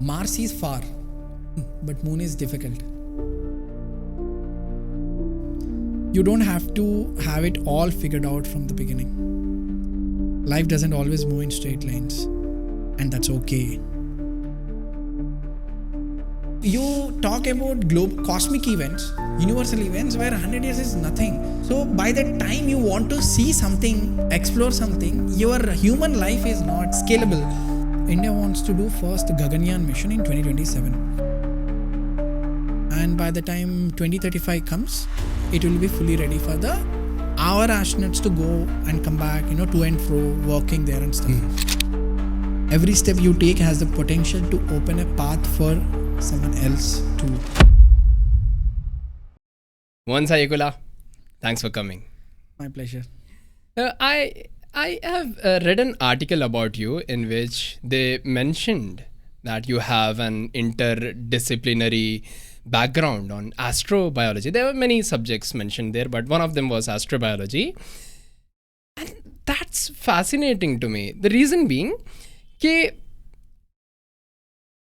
Mars is far, but Moon is difficult. You don't have to have it all figured out from the beginning. Life doesn't always move in straight lines, and that's okay. You talk about cosmic events, universal events where 100 years is nothing. So by the time you want to see something, explore something, your human life is not scalable. India wants to do first Gaganyaan mission in 2027. And by the time 2035 comes, it will be fully ready for our astronauts to go and come back, to and fro, working there and stuff. Every step you take has the potential to open a path for someone else too. Once Ayakula, thanks for coming. My pleasure. I have read an article about you in which they mentioned that you have an interdisciplinary background on astrobiology. There were many subjects mentioned there, but one of them was astrobiology. And that's fascinating to me. The reason being that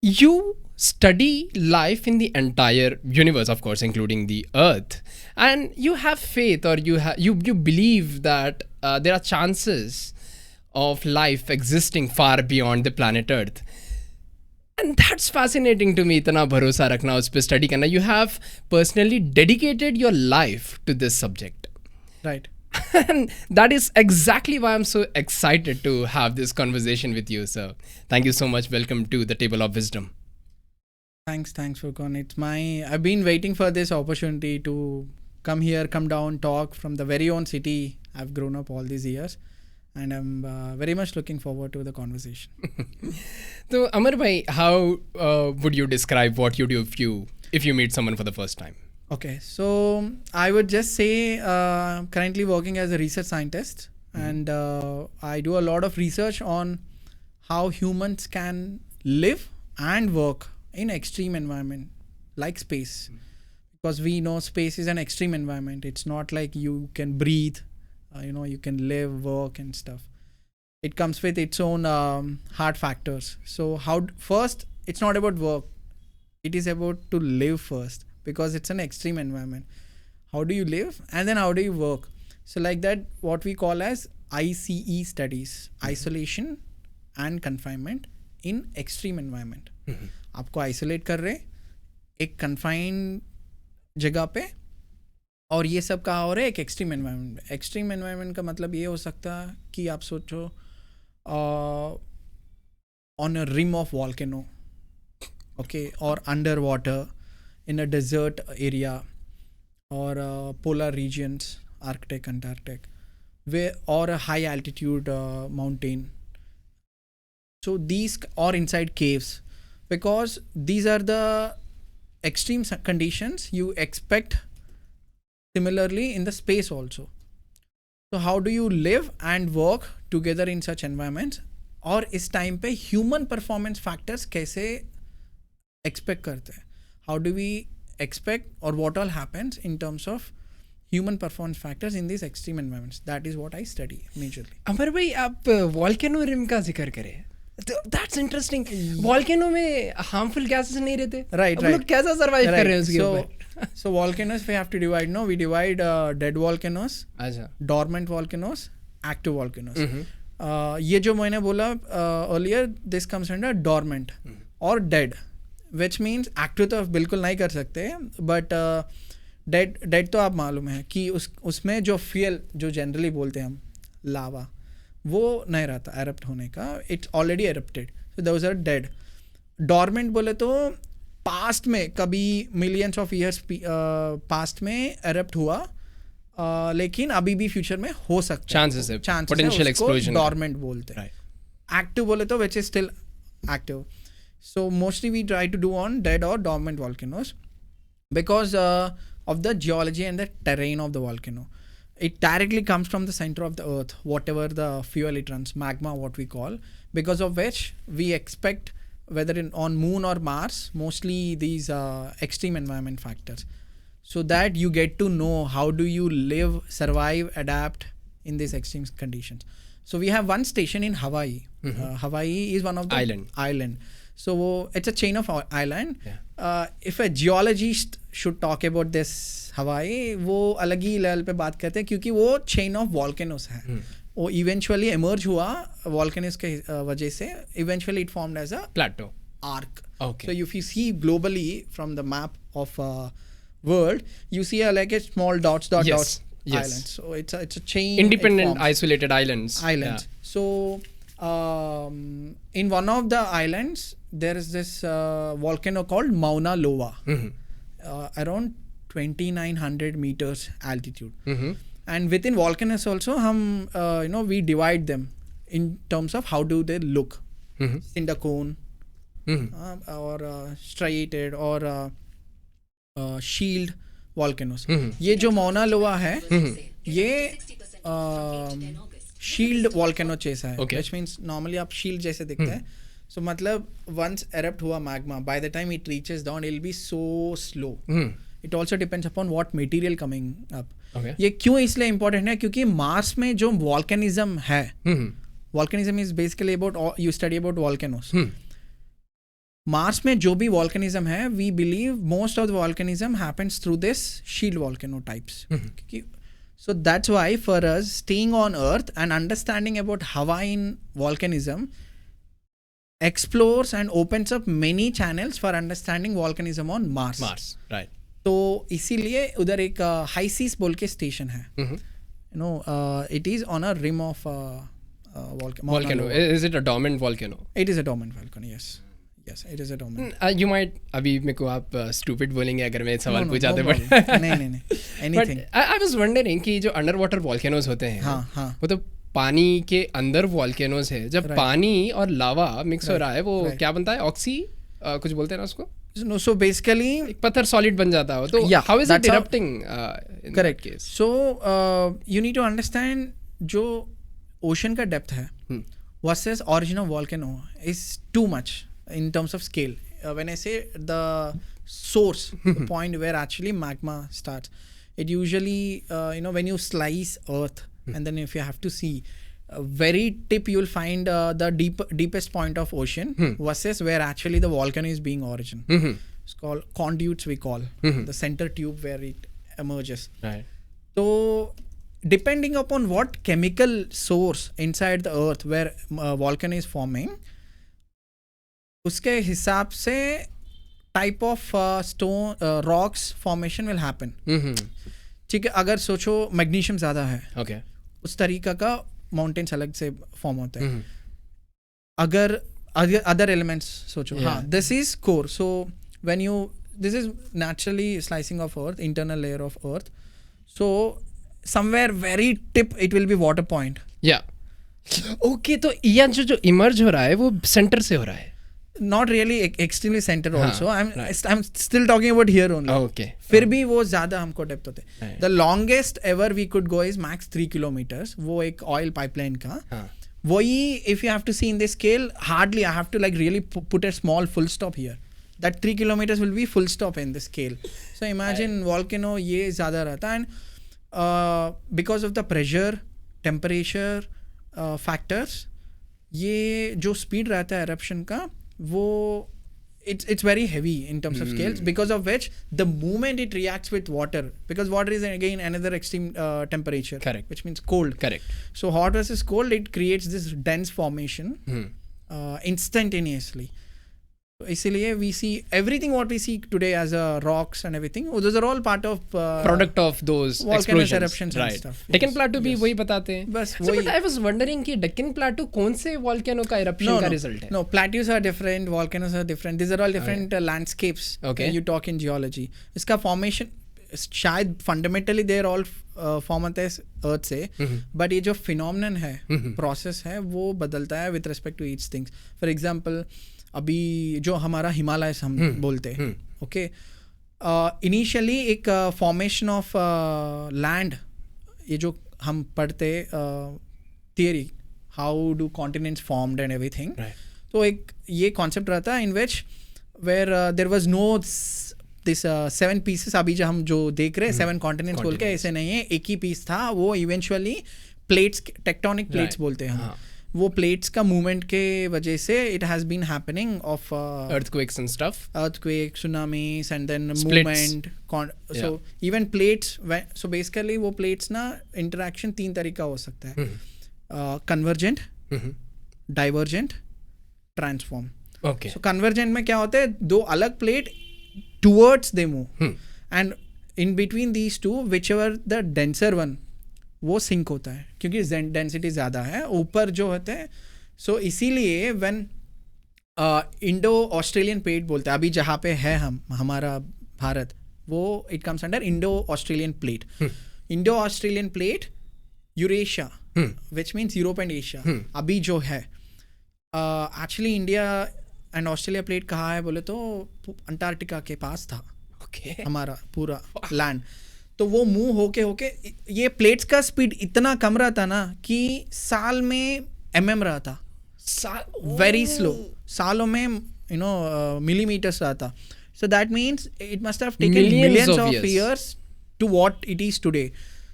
you study life in the entire universe, of course, including the Earth, and you have faith, or you believe that there are chances of life existing far beyond the planet Earth. And that's fascinating to me. इतना भरोसा रखना, उस पे study करना. You have personally dedicated your life to this subject. Right. And that is exactly why I'm so excited to have this conversation with you, sir. Thank you so much. Welcome to the Table of Wisdom. Thanks, Furqan. I've been waiting for this opportunity to come here, come down, talk from the very own city I've grown up all these years. And I'm very much looking forward to the conversation. So, Amar bhai, how would you describe what you do if you meet someone for the first time? Okay, so I would just say currently working as a research scientist, and I do a lot of research on how humans can live and work in extreme environment like space. Because we know space is an extreme environment. It's not like you can breathe, you can live, work and stuff. It comes with its own hard factors. So first, it's not about work. It is about to live first, because it's an extreme environment. How do you live, and then how do you work? So like that, what we call as ICE studies, isolation and confinement in extreme environment. आपको isolate कर रहे एक confined जगह पे, और ये सब कहाँ हो रहा है एक extreme environment. Extreme environment का मतलब ये हो सकता है कि आप सोचो on a rim of volcano, okay, or underwater in a desert area, or polar regions, Arctic, Antarctic, or a high altitude mountain. So these, or inside caves, because these are the extreme conditions you expect similarly in the space also. So how do you live and work together in such environments? और इस time पे human performance factors कैसे expect करते हैं? How do we expect, or what all happens in terms of human performance factors in these extreme environments? That is what I study majorly. अमर भाई, आप volcano rim का जिक्र करें, that's interesting. Volcano में harmful gases नहीं रहते? Right. लोग कैसा survive कर रहे हैं उसके ऊपर? So volcanoes we have to divide. No, we divide dead volcanoes, dormant volcanoes, active volcanoes. ये जो मैंने बोला earlier, this comes under dormant or dead, which means active तो बिल्कुल नहीं कर सकते, but dead तो आप मालूम है कि उसमें जो fuel जो generally बोलते हैं हम लावा, वो नहीं रहता erupt होने का, it's already erupted, so those are dead. Dormant बोले तो past में कभी millions of years past में erupt हुआ, लेकिन अभी भी फ्यूचर में हो सकता है, चांसेस पोटेंशियल एक्सप्लोजन, डॉर्मेंट बोलते हैं. एक्टिव बोले तो which is still active. So mostly we try to do on dead और dormant volcanoes because of the geology and the terrain of the volcano. It directly comes from the center of the earth, whatever the fuel it runs, magma what we call, because of which we expect, whether on moon or Mars, mostly these extreme environment factors. So that you get to know how do you live, survive, adapt in these extreme conditions. So we have one station in Hawaii. Hawaii is one of the island. So it's a chain of island. If a geologist should talk about this Hawaii, वो अलग ही level पे बात करते हैं क्योंकि वो chain of volcanoes है. वो eventually emerge हुआ volcanoes के वजह से. Eventually it formed as a plateau arc. Okay. So if you see globally from the map of world, you see like a small dots islands. So it's a chain. Independent, isolated islands. Islands. Yeah. So in one of the islands, there is this volcano called Mauna Loa, around 2,900 meters altitude. And within volcanoes also, we divide them in terms of how do they look. Cinder cone, or striated, or shield volcanoes. ये जो Mauna Loa है, ये shield volcano जैसा है, which means normally आप shield जैसे दिखता है. So मतलब once erupt हुआ magma, by the time it reaches down, it will be so slow. It also depends upon what material coming up. ये क्यों इसलिए important है? क्योंकि मार्स में जो volcanism है, volcanism is basically about, you study about volcanoes. Mars में जो भी volcanism है, we believe most of the volcanism happens through this shield volcano types. So that's why for us, staying on Earth and understanding about Hawaiian volcanism explores and opens up many channels for understanding volcanism on Mars. Mars, right. तो इसीलिए उधर एक high सीस बोल के station है. It is on a rim of volcano. Is it a dormant volcano? It is a dormant volcano, yes. Yes, it is a dormant. You might, अभी मेरे को आप stupid बोलेंगे अगर मैं सवाल पूछाते but नहीं anything. But I was wondering कि जो underwater volcanoes होते हैं, वो तो पानी के अंदर volcanoes है. जब पानी और लावा मिक्स हो रहा है, वो क्या बनता है? ऑक्सी कुछ बोलते हैं ना उसको? No, so basically एक पत्थर solid बन जाता है. तो how is it erupting in that case? So you need to understand जो ocean का depth है versus origin of volcano is too much in terms of scale. When I say the source, the point where actually magma starts, it usually when you slice earth and then if you have to see very tip, you will find the deepest point of ocean versus where actually the volcano is being origin. It's called conduits, we call the center tube where it emerges. Right. So depending upon what chemical source inside the earth where volcano is forming, उसके हिसाब से type of stone rocks formation will happen. ठीक है, अगर सोचो magnesium ज़्यादा है, उस तरीका का माउंटेन्स अलग से फॉर्म होते हैं. अगर अदर एलिमेंट्स सोचो, हाँ, this is core. So when you, this is naturally slicing of earth, internal layer of earth. So somewhere very tip it will be water point. या ओके, तो ये जो इमर्ज हो रहा है वो सेंटर से हो रहा है? Not really extremely center also. I'm still talking about here only. Okay. फिर भी वो ज़्यादा हमको डेप्थ होते हैं. The longest ever we could go is max 3 kilometers. वो एक oil pipeline का. वही if you have to see in this scale, hardly I have to like really put a small full stop here. That 3 kilometers will be full stop in this scale. So imagine volcano ये ज़्यादा रहता है. And because of the pressure, temperature factors, ये जो speed रहता है eruption का, वो it's very heavy in terms of scales, because of which the moment it reacts with water, because water is again another extreme temperature. Correct. Which means cold. Correct. So hot versus cold, it creates this dense formation instantaneously. So इसीलिए we see everything what we see today as rocks and everything, those are all part of product of those volcanoes, eruptions right. and stuff. Deccan Plateau भी वही बताते हैं. बस वही. But I was wondering कि Deccan Plateau कौन से volcano का eruption का result है? No, plateaus are different, volcanoes are different. These are all different landscapes. Okay. You talk in geology. इसका formation शायद fundamentally they are all form होते हैं earth से, but ये जो phenomenon है, process है, वो बदलता है with respect to each things. For example, अभी जो हमारा हिमालय हम बोलते हैं, ओके, इनिशियली एक फॉर्मेशन ऑफ लैंड, ये जो हम पढ़ते theory, how do continents formed and everything. तो एक ये कॉन्सेप्ट रहता है in which where there was no this 7 pieces. अभी जो हम जो देख रहे हैं 7 कॉन्टिनेंट्स बोल के, ऐसे नहीं है, एक ही पीस था. वो इवेंचुअली प्लेट्स, टेक्टोनिक प्लेट्स बोलते हैं हम. वो प्लेट्स का मूवमेंट के वजह से it has been happening of earthquakes and stuff. earthquake, tsunamis, and then Splits. movement. So even plates. So basically, वो plates ना interaction 3 तरीका हो सकता है. Convergent, divergent, transform. Okay. So convergent में क्या होता है? 2 अलग plate towards they move, and in between these two, whichever the denser one, वो सिंक होता है क्योंकि डेंसिटी ज़्यादा है ऊपर जो होते हैं. सो इसीलिए व्हेन इंडो ऑस्ट्रेलियन प्लेट बोलते हैं, अभी जहाँ पे है हमारा भारत, वो it comes under Indo Australian plate. Indo Australian plate Eurasia, which means Europe and Asia अभी जो है. Actually India and Australia plate कहाँ है बोले तो अंटार्कटिका के पास था. हमारा पूरा लैंड. तो वो मूव होके ये प्लेट्स का स्पीड इतना कम रहता ना कि साल में रहा था. Very slow. सालों में मिलीमीटर्स रहा था. So that means it must have taken millions of years to what it is today.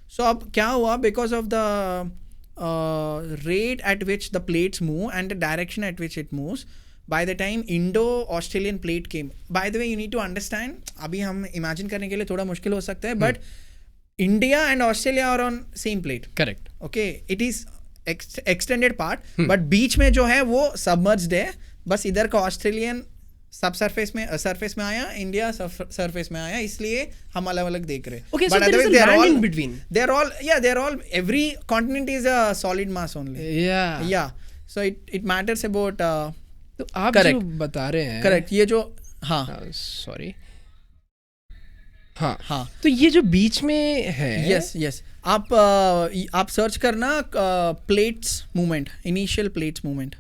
So अब क्या हुआ, because of the rate at which the plates move and the direction at which it moves, by the time Indo-Australian plate came, by the way you need to understand, अभी हम imagine करने के लिए थोड़ा मुश्किल हो सकता है, but India and Australia are on same plate. Correct. Okay, it is extended part, but बीच में जो है वो submerged है. बस इधर का ऑस्ट्रेलियन सब सरफेस में आया, इंडिया सरफेस में आया, इसलिए हम अलग अलग देख रहे हैं. Okay, so there is a land in between. They're all every continent is a solid mass only. Yeah. So it matters about तो आप जो बता रहे हैं, करेक्ट, ये जो सॉरी हाँ तो ये जो बीच में है, यस आप सर्च करना plates movement, initial plates movement.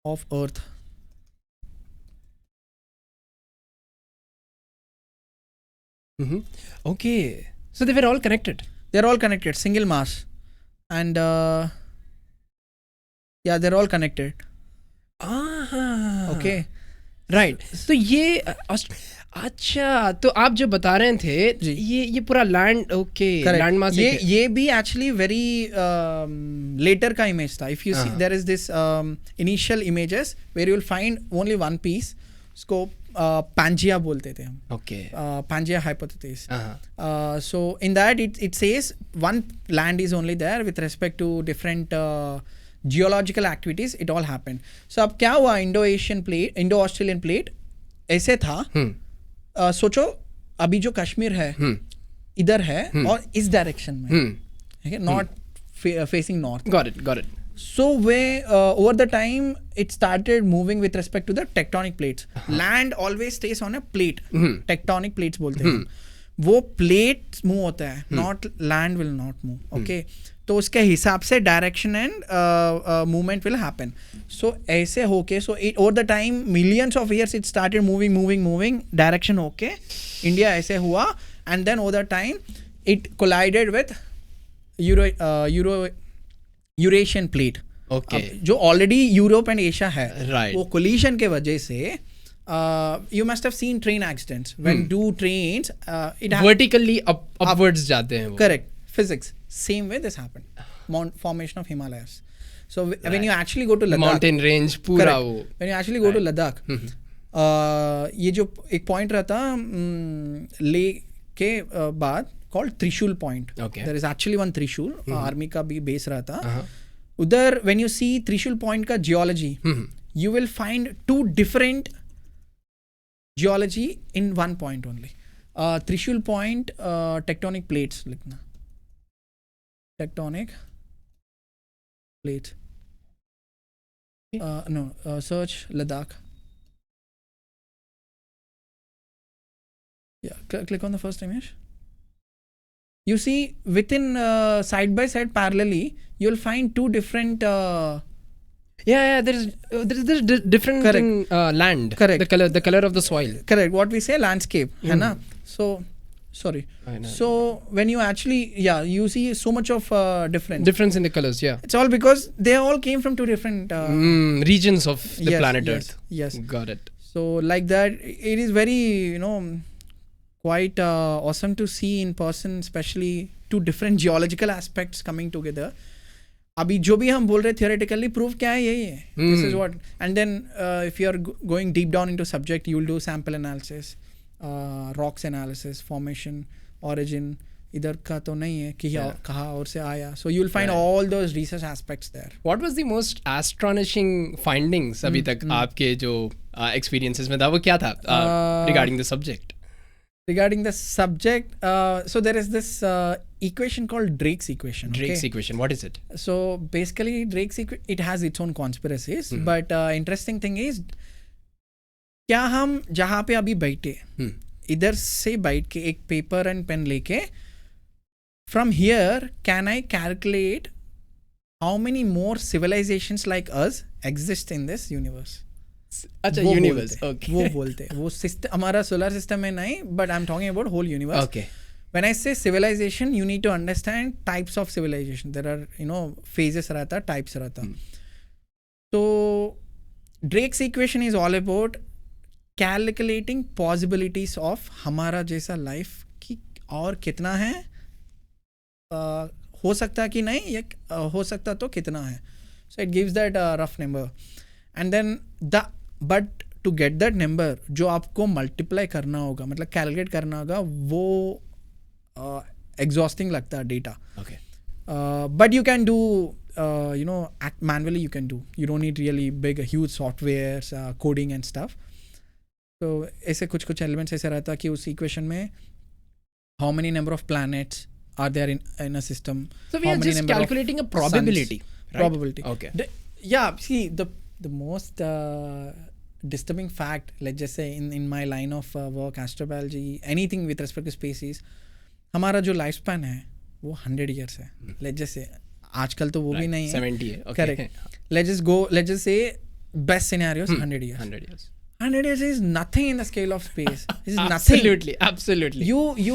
of earth. Okay, so they were all connected. They're all connected, single mass, and they're all connected. Okay, right. So ये अच्छा, तो आप जो बता रहे थे ये पूरा लैंड, ओके, लैंड मास, ये भी एक्चुअली वेरी लेटर का इमेज था. If you see there is this initial images where you will find only one piece. उसको पांजिया बोलते थे हम. Okay, Pangaea hypothesis. So in that it says one land is only there with respect to different geological activities. It all happened. So अब क्या हुआ, Indo Australian plate ऐसे था. सोचो अभी जो कश्मीर है इधर है और इस डायरेक्शन में, not facing north. Got it. So over the time it started moving with respect to the tectonic plates. Land always stays on a plate. Tectonic plates बोलते हैं. वो प्लेट मूव होता है, not land will not move. Okay, तो उसके हिसाब से direction and movement will happen. So ऐसे होके, so it over the time millions of years it started moving direction होके इंडिया ऐसे हुआ, and then over the time it collided with Eurasian plate. Okay, जो ऑलरेडी यूरोप एंड एशिया है. Right. वो collision के वजह से you must have seen train accidents when two trains it vertically upwards जाते हैं वो. Correct. Physics. Same way this happened. Formation of Himalayas. So when you actually go to Ladakh, mountain range पूरा वो. When you actually go to Ladakh, ये जो एक point रहता ले के बाद called Trishul Point. Okay. There is actually one Trishul. Army का भी base रहता. उधर when you see Trishul Point का geology, you will find two different geology in one point only. Trishul Point, tectonic plates लिखना. Tectonic plates. Search Ladakh. Yeah, click on the first image. You see within side by side parallelly, you'll find two different. There's different land. Correct. The color of the soil. Correct. What we say landscape, है ना? So sorry. So when you actually you see so much of difference in the colors. Yeah. It's all because they all came from two different regions of the planet Earth. Yes. Got it. So like that, it is very quite awesome to see in person, especially two different geological aspects coming together. अभी जो भी हम बोल रहे theoretically proof क्या है यही है. This is what, and then if you are going deep down into subject, you will do sample analysis, rocks analysis, formation, origin. इधर का तो नहीं है कि कहाँ और से आया. So you will find all those research aspects there. What was the most astonishing findings अभी तक आपके जो experiences में था वो क्या था regarding the subject? Regarding the subject, so there is this equation called Drake's equation. Drake's equation, what is it? So basically Drake's equation, it has its own conspiracies, but interesting thing is क्या हम जहाँ पे अभी बैठे इधर से बैठ के एक पेपर एंड पेन लेके from here can I calculate how many more civilizations like us exist in this universe? अच्छा यूनिवर्स. ओके वो बोलते हैं वो सिस्टम हमारा सोलर सिस्टम में नहीं, but I am talking about whole universe. Okay. When I say civilisation you need to understand types of civilisation. There are phases रहता, types रहता. तो Drake's equation is all about calculating possibilities of हमारा जैसा life की और कितना है, हो सकता कि नहीं, या हो सकता तो कितना है. So it gives that rough number and then but to get that number जो आपको मल्टीप्लाई करना होगा, मतलब कैलकुलेट करना होगा, वो एग्जॉस्टिंग लगता है data. Okay. But you can do manually you can do. You don't need really big huge softwares, coding and stuff. तो ऐसे कुछ कुछ एलिमेंट्स ऐसे रहता कि उस इक्वेशन में how many number of planets are there in a system. So we are just calculating a probability. Right? Probability. Okay. Yeah, see the most disturbing fact, let's just say in my line of work, astrobiology, anything with respect to species, हमारा जो life span है वो 100 years है. Let's just say आजकल तो वो भी नहीं है, 70 है. Okay. Correct. Let's just say best scenarios 100 years. 100 years. 100 years is nothing in the scale of space. It's nothing. Absolutely. You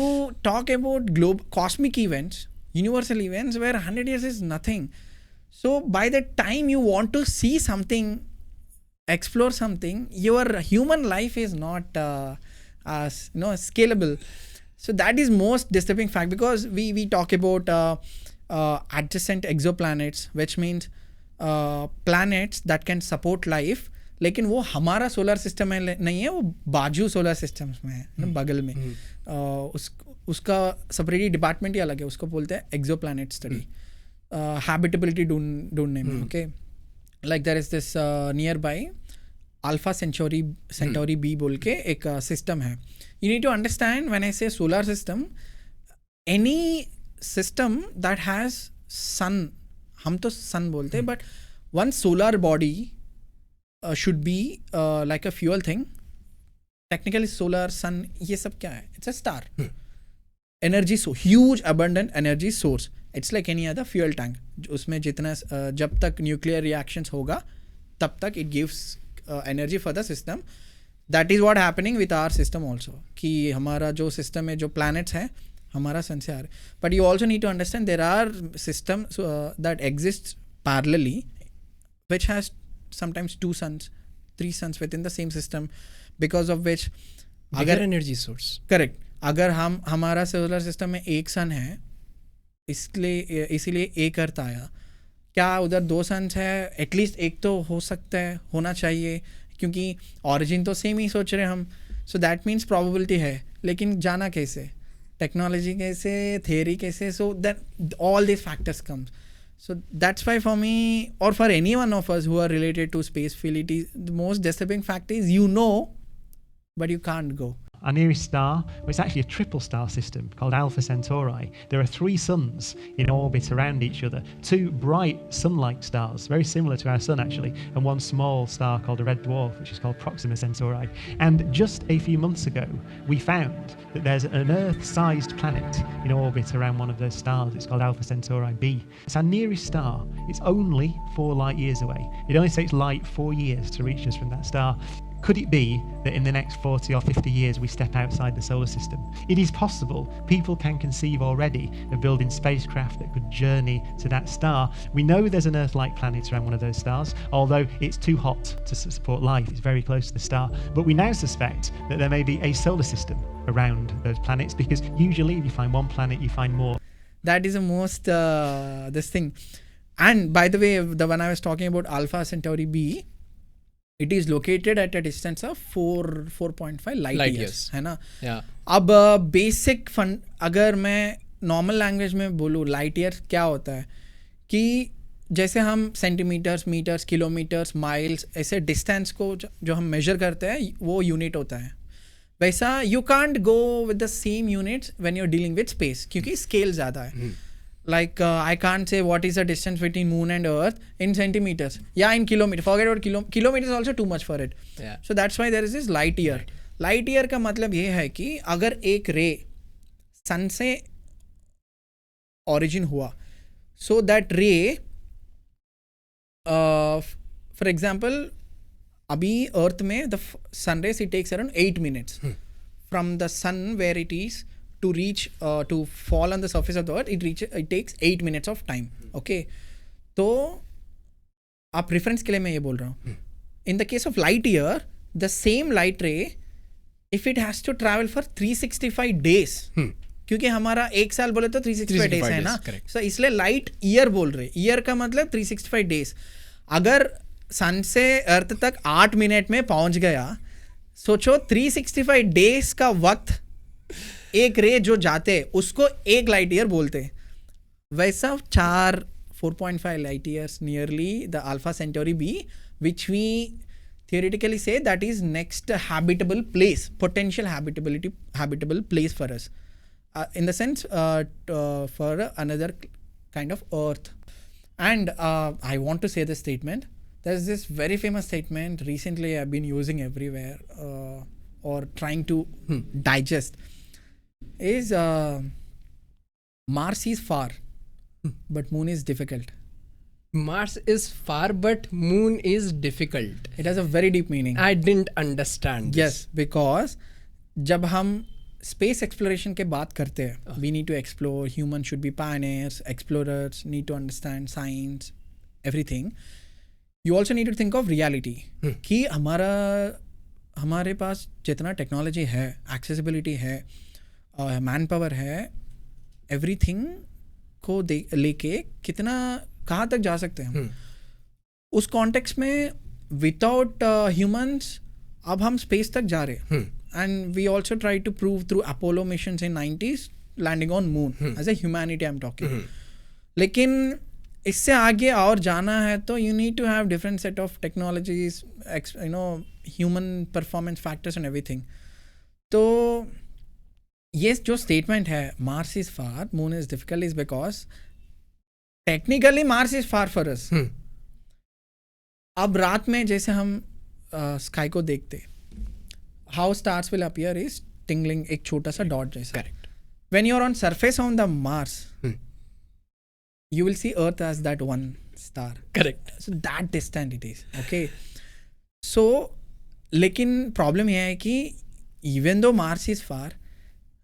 talk about cosmic events, universal events, where 100 years is nothing. So by the time you want to see something, explore something, your human life is not scalable. So that is most disturbing fact, because we talk about adjacent exoplanets, which means planets that can support life, लेकिन वो हमारा solar system में नहीं है, वो बाजू solar systems में है, बगल में. उसका सेपरेटली डिपार्टमेंट ही अलग है, उसको बोलते हैं एक्सो प्लैनेट स्टडी, हैबिटेबिलिटी ढूंढने में. Okay. Like there is this nearby Alpha Centauri B बोल के एक सिस्टम है. You need to understand when I say solar system, any system that has sun, हम तो सन बोलते हैं, but one solar body should be like a fuel thing. Technically solar, sun, ये सब क्या है? It's a star. Energy, so huge abundant energy source. It's like any other fuel tank. उसमें जितना जब तक nuclear reactions होगा तब तक it gives energy for the system. That is what happening with our system also. कि हमारा जो system है, जो planets है, हमारा sun से आ रहे. But you also need to understand there are systems that exist parallelly, which has sometimes 2 suns, 3 suns within the same system, because of which अगर एनर्जी सोर्स. करेक्ट. अगर हमारा सोलर सिस्टम में एक सन है, इसीलिए एक अर्थ आया. क्या उधर 2 सन्स है? एटलीस्ट एक तो हो सकता है, होना चाहिए, क्योंकि ऑरिजिन तो सेम ही सोच रहे हम. सो दैट मीन्स प्रोबेबिलिटी है, लेकिन जाना कैसे, टेक्नोलॉजी कैसे, थियरी कैसे. So that all this factors comes. So that's why for me, or for any one of us who are related to space field, the most disturbing fact is but you can't go. Our nearest star, well, it's actually a triple star system called Alpha Centauri. There are 3 suns in orbit around each other, 2 bright sun-like stars, very similar to our sun actually, and 1 small star called a red dwarf, which is called Proxima Centauri. And just a few months ago, we found that there's an Earth-sized planet in orbit around one of those stars. It's called Alpha Centauri b. It's our nearest star. It's only 4 light years away. It only takes light 4 years to reach us from that star. Could it be that in the next 40 or 50 years we step outside the solar system? It is possible. People can conceive already of building spacecraft that could journey to that star. We know there's an Earth-like planet around one of those stars, although it's too hot to support life. It's very close to the star. But we now suspect that there may be a solar system around those planets, because usually if you find one planet, you find more. That is the most, this thing. And by the way, the one I was talking about, Alpha Centauri B, it is located at a distance of 4.5 light years, है ना? Yeah. अब basic fun अगर मैं normal language में बोलूँ, light year क्या होता है कि जैसे हम सेंटीमीटर्स, मीटर्स, किलोमीटर्स, माइल्स, ऐसे डिस्टेंस को जो हम मेजर करते हैं वो यूनिट होता है. वैसा you can't go with the same units when you are dealing with space, क्योंकि स्केल ज़्यादा है. Like I can't say what is the distance between moon and earth in centimeters. Yeah, in kilometers. Forget about kilometers is also too much for it. Yeah. So that's why there is this light year. Light year का मतलब ये है कि अगर एक रे सन से origin हुआ, so that ray, for example, अभी earth में the sun rays, it takes around 8 minutes from the sun where it is to reach to fall on the surface of the earth. It takes 8 minutes of time. Okay, तो आप reference के लिए मैं ये बोल रहा हूँ. In the case of light year, the same light ray, if it has to travel for 365 days, क्योंकि हमारा एक साल बोले तो 365 days है ना, so इसलिए light year बोल रहे. year का मतलब 365 days. अगर सन से अर्थ तक 8 मिनट में पहुंच गया, सोचो 365 days का वक्त एक रे जो जाते उसको एक लाइट ईयर बोलते. वैसा 4.5 light years nearly the alpha Centauri B, which we theoretically say that is next habitable place, potential habitable place for us, in the sense for another kind of earth. And I want to say this statement. There's this very famous statement recently I've been using everywhere or trying to digest. Is Mars is far, but Moon is difficult. Mars is far, but Moon is difficult. It has a very deep meaning. I didn't understand this. Yes, because जब हम space exploration के बात करते हैं, we need to explore. Humans should be pioneers, explorers, need to understand science, everything. You also need to think of reality. कि हमारे पास जितना technology है, एक्सेसिबिलिटी है, मैन पावर है, एवरीथिंग को लेके कितना कहाँ तक जा सकते हैं हम. उस कॉन्टेक्स्ट में विदाउट ह्यूमंस अब हम स्पेस तक जा रहे हैं. And we also try to prove through Apollo missions in 90s landing on moon as a humanity I am talking. लेकिन इससे आगे और जाना है तो you need to have different set of technologies, you know, human performance factors and everything. तो ये जो स्टेटमेंट है Mars is far, moon is difficult, is because technically Mars is far for us. अब रात में जैसे हम स्काई को देखते, how stars will appear is tingling, एक छोटा सा डॉट जैसा. Correct. When you are on surface on the Mars, you will see Earth as that one star. Correct. So that distant it is. Okay. So, लेकिन problem यह है कि even though Mars is far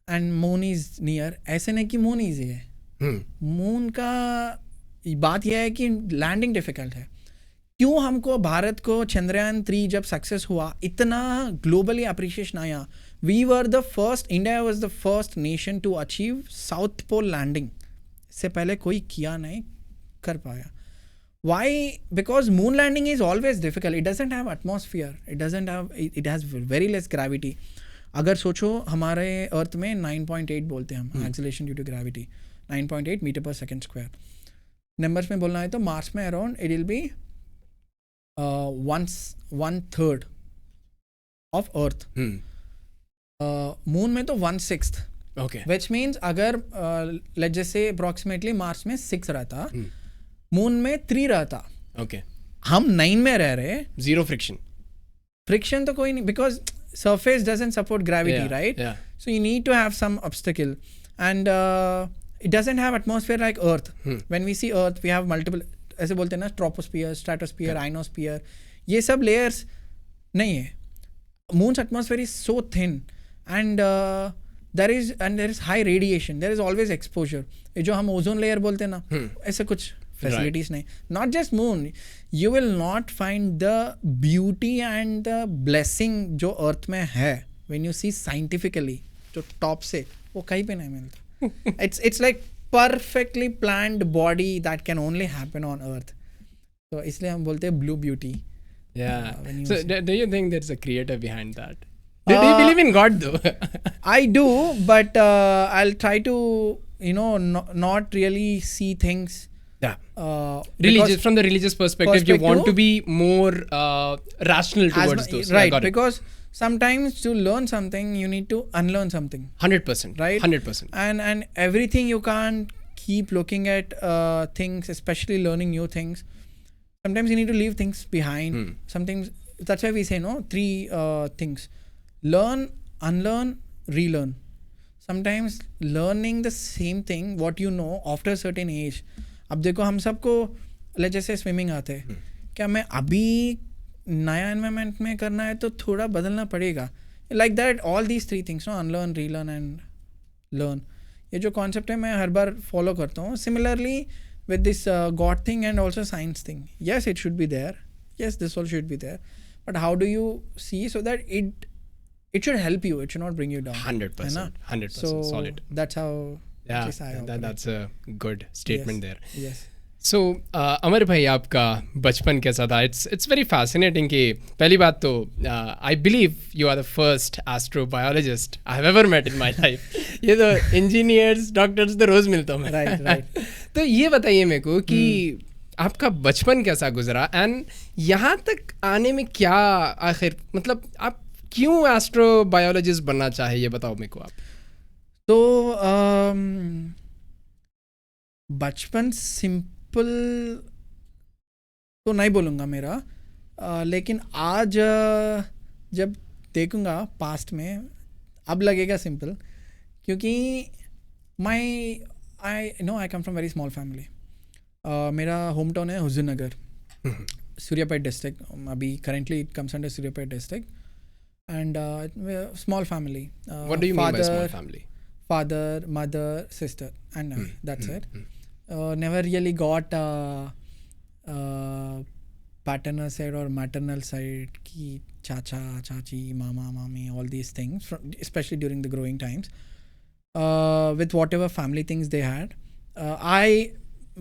and Moon is near, ऐसे नहीं कि Moon easy है. Moon का बात यह है कि लैंडिंग डिफिकल्ट है. क्यों हमको भारत को चंद्रयान 3 जब सक्सेस हुआ इतना ग्लोबली अप्रिशिएशन आया? We were the first, India was the first nation to achieve south pole landing. इससे पहले कोई किया नहीं, कर पाया. Why? Because moon landing is always difficult. It doesn't have atmosphere, it has very less gravity. अगर सोचो हमारे अर्थ में 9.8 बोलते हैं हम acceleration due to gravity, 9.8 metre per second square. Numbers में बोलना है तो मार्स में around it will be 1/3 of earth. Moon में तो 1/6. Okay. Which means अगर let's just say approximately Mars में 6 रहता, मून में 3 रहता. Okay. हम 9 में रह रहे. Zero friction. Friction तो कोई नहीं, because surface doesn't support gravity, right? Yeah. So you need to have some obstacle, and it doesn't have atmosphere like Earth. When we see Earth, we have multiple, ऐसे बोलते हैं ना, troposphere, stratosphere, ionosphere, ये सब layers नहीं है. moon's atmosphere is so thin, and there is high radiation, there is always exposure. ये जो हम ओजोन लेयर बोलते हैं ना, ऐसे कुछ facilities नहीं. Not just moon, you will not find the beauty and the blessing जो अर्थ में है when you see scientifically, जो टॉप से वो कहीं पे नहीं मिलता. It's like perfectly planned body that can only happen on earth. So इसलिए हम बोलते हैं blue beauty. Yeah. So do you think there's a creator behind that? Do you believe in God though? I do, but I'll try to, not really see things. Yeah. Religious, from the religious perspective, you want to be more rational towards those. Right, because sometimes to learn something, you need to unlearn something. 100%. Right? 100%. And everything you can't keep looking at things, especially learning new things. Sometimes you need to leave things behind. Sometimes, that's why we say, 3 things. Learn, unlearn, relearn. Sometimes learning the same thing, what you know, after a certain age. अब देखो हम सबको जैसे swimming आते हैं, क्या मैं अभी नया एनवायरनमेंट में करना है तो थोड़ा बदलना पड़ेगा. Like that all these 3 things, unlearn, relearn and learn. ये जो कॉन्सेप्ट है मैं हर बार फॉलो करता हूँ. Similarly with this God thing and also science thing. Yes, it should be there. Yes, this all should be there. But how do you see so that it should help you? It should not bring you down. 100%. 100% so solid. That's how. Yeah, that's a good statement there. Yes. So, अमर भाई आपका बचपन कैसा था? It's very fascinating कि पहली बात तो I believe you are the first astrobiologist I have ever met in my life. ये तो engineers, doctors तो रोज मिलता हूँ मैं. Right. तो ये बताइए मेरे को कि आपका बचपन कैसा गुजरा एंड यहाँ तक आने में क्या आखिर मतलब आप क्यों एस्ट्रोबायोलॉजिस्ट बनना चाहे ये बताओ मेरे को आप. तो बचपन सिंपल तो नहीं बोलूँगा मेरा, लेकिन आज जब देखूँगा पास्ट में अब लगेगा सिंपल, क्योंकि I come from very small family. मेरा होम टाउन है हुजूर नगर, सूर्यापेट डिस्ट्रिक्ट. अभी currently it comes under Suryapet district. And small family. What do you mean by small family? Father, mother, sister, and I. That's it. Never really got paternal side or maternal side ki chacha, chachi, mama, mami, all these things, especially during the growing times. With whatever family things they had.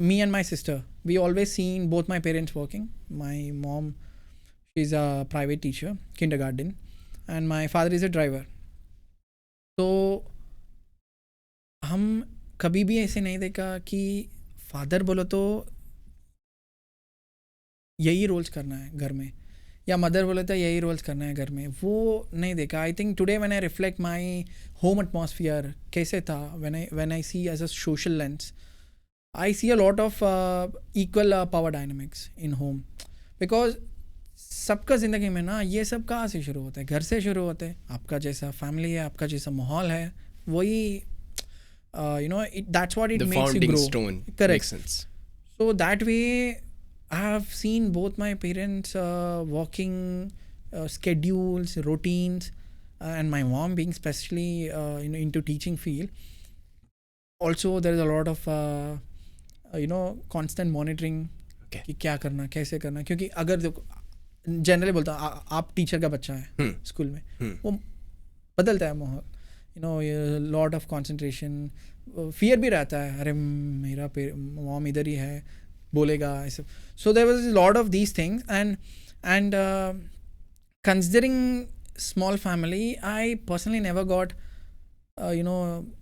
Me and my sister, we always seen both my parents working. My mom, she's a private teacher, kindergarten, and my father is a driver. So हम कभी भी ऐसे नहीं देखा कि father बोलो तो यही रोल्स करना है घर में, या मदर बोलो तो यही रोल्स करना है घर में, वो नहीं देखा. I think today when I reflect my home atmosphere कैसे था, when I see as a social lens, I see a lot of equal power dynamics in home. Because सबका ज़िंदगी में ना ये सब कहाँ से शुरू होता है? घर से शुरू होते हैं. आपका जैसा फैमिली है, आपका जैसा माहौल है, वही that's what it the makes you grow. The founding stone. Correct. Makes sense. So that way I have seen both my parents working schedules, routines, and my mom being especially into teaching field. Also there is a lot of constant monitoring. Okay. कि क्या करना, कैसे करना, क्योंकि अगर generally बोलता आप teacher का बच्चा है स्कूल में, वो बदलता है माहौल. लॉट ऑफ कॉन्सेंट्रेशन, फियर भी रहता है, अरे मेरा मॉम इधर ही है बोलेगा ऐसे. So there was lot of these things and considering small family, I personally never got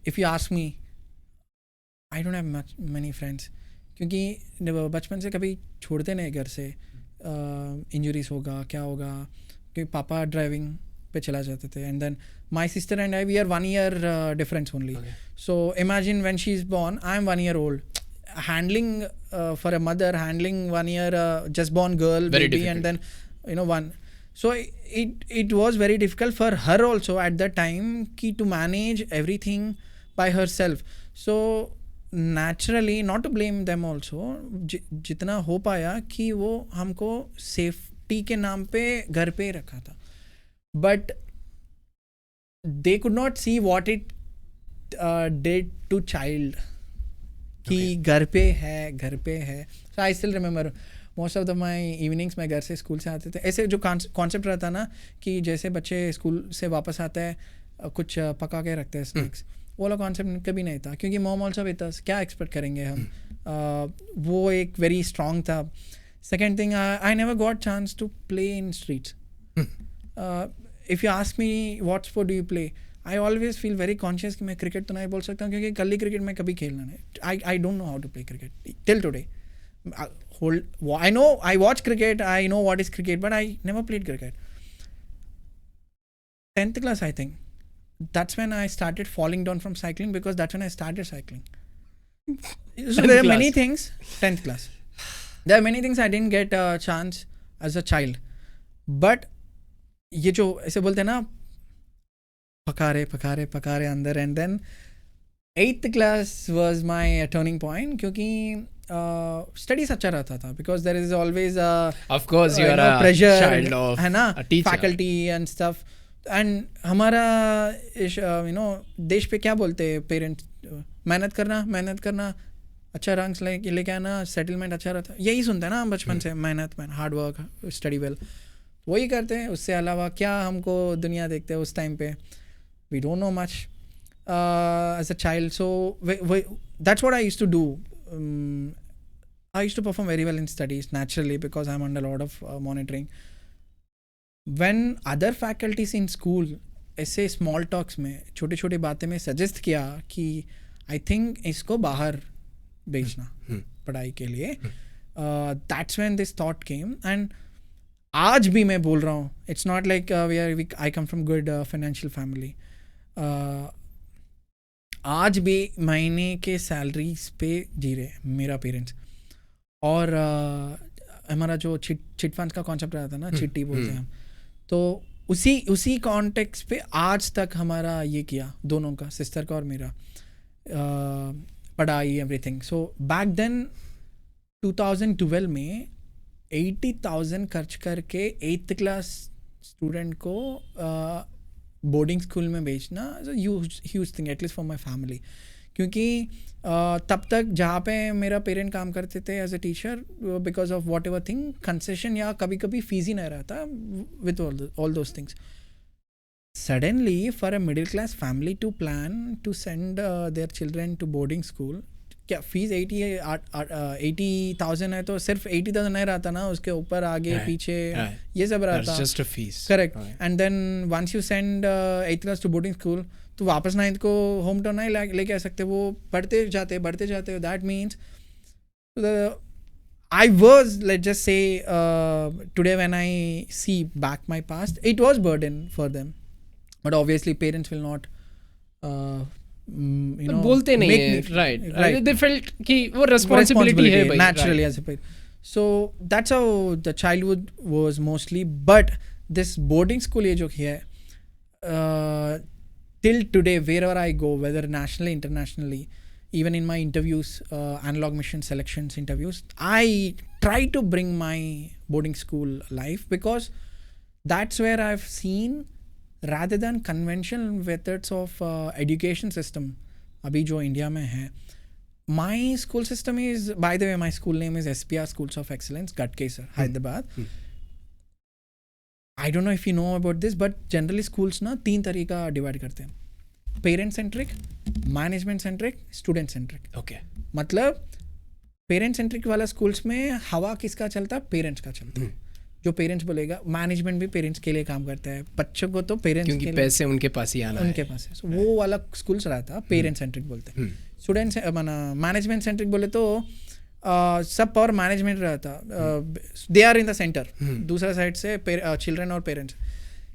if you ask me, I don't have many friends, क्योंकि बचपन से कभी छोड़ते नहीं घर से. इंजरीज होगा क्या होगा, क्योंकि पापा ड्राइविंग पे चला जाते थे, and then my sister and I, we are 1 year difference only. Okay. So imagine when she is born, I am 1 year old. Handling for a mother, handling 1 year just born girl, very baby, difficult. and then one. So it was very difficult for her also at that time to manage everything by herself. So naturally, not to blame them also, जितना हो पाया कि वो हमको safety के नाम पे घर पे रखा था. but they could not see what it did to child. कि घर पे है. So I still remember most of my evenings मैं घर से स्कूल से आते थे. ऐसे जो कॉन्सेप्ट रहता ना कि जैसे बच्चे स्कूल से वापस आते हैं कुछ पका के रखते हैं स्नैक्स, वो वाला कॉन्सेप्ट कभी नहीं था, क्योंकि मॉम ऑल्सो विद अस, क्या एक्सपेक्ट करेंगे हम. वो एक वेरी स्ट्रॉन्ग था. Second thing, I never got chance to play in streets. If you ask me what sport do you play, I always feel very conscious कि मैं cricket तो नहीं बोल सकता हूँ, क्योंकि गली क्रिकेट में कभी खेलना नहीं. I don't know how to play cricket till today. I know, I watch cricket, I know what is cricket, but I never played cricket. 10th class, I think. That's when I started falling down from cycling, because that's when I started cycling. So there are many things, 10th class. There are many things I didn't get a chance as a child. But ये जो ऐसे बोलते हैं ना, पकारे अंदर, and then 8th class was my turning point, क्योंकि studies अच्छा रहता था, because there is always of course you are a pressure, child of है ना, फैकल्टी एंड स्टफ. एंड हमारा देश पे क्या बोलते हैं पेरेंट्स, मेहनत करना, अच्छा रैंक्स लेके आना, सेटलमेंट अच्छा रहता, यही सुनते हैं ना हम बचपन से, मेहनत हार्ड वर्क, स्टडी वेल, वही करते हैं. उससे अलावा क्या हमको दुनिया देखते हैं उस टाइम पे, we don't know much as a child. So that's what I used to do. I used to perform very well in studies naturally, because I'm under a lot of monitoring. When other faculties in school ऐसे small talks में छोटी छोटी बातें में suggest किया कि I think इसको बाहर भेजना पढ़ाई के लिए, that's when this thought came. And आज भी मैं बोल रहा हूँ, it's not like I come from good financial family. आज भी महीने के सैलरीज पे जी रहे मेरा पेरेंट्स. और हमारा जो चिट फंड्स का कॉन्सेप्ट रहा था ना, चिट्टी बोलते हैं हम, तो उसी कॉन्टेक्स्ट पे आज तक हमारा ये किया, दोनों का, सिस्टर का और मेरा, पढ़ाई एवरीथिंग. सो बैक देन 2012 में 80,000 खर्च करके 8th क्लास स्टूडेंट को बोर्डिंग स्कूल में भेजना huge thing, at least for my family. क्योंकि तब तक जहाँ पे मेरा पेरेंट काम करते थे as a teacher, because of whatever thing, concession या कभी कभी फीस ही नहीं रहता with all those things. Suddenly for a middle class family to plan to send their children to boarding school, क्या फीस 80,000 है, तो सिर्फ 80,000 नहीं रहता ना, उसके ऊपर आगे पीछे ये सब रहता, just a fees. Correct. And then once you send 8th class to boarding school, तो वापस 9th को होम टाउन नहीं लेके आ सकते, वो बढ़ते जाते. That means I was, let's just say, today when I see back my past, it was burden for them, but obviously parents will not बोलते नहीं है, right. They felt कि वो responsibility है भाई, naturally as a parent. So that's how the childhood was mostly. But this boarding school ये जो है, till today wherever I go, whether nationally, internationally, even in my interviews, analog mission selections interviews, I try to bring my boarding school life, because that's where I've seen, rather than conventional methods of education system अभी जो India में है. My school system is, by the way, my school name is SPR Schools of Excellence, Gatkesar, Hyderabad. I don't know if you know about this, but generally schools ना 3 तरीका divide करते हैं, parent centric, management centric, student centric. Okay, मतलब parent centric वाला schools में हवा किसका चलता है, पेरेंट्स का चलता है. जो पेरेंट्स बोलेगा, मैनेजमेंट भी पेरेंट्स के लिए काम करता है, बच्चों को तो पेरेंट्स, क्योंकि पैसे उनके पास ही आना उनके पास है. So वो वाला स्कूल्स रहता, पेरेंट सेंट्रिक बोलते हैं. स्टूडेंट्स मैनेजमेंट सेंट्रिक बोले तो सब पावर मैनेजमेंट रहता, they are in the centre. दूसरा साइड से चिल्ड्रन और पेरेंट्स.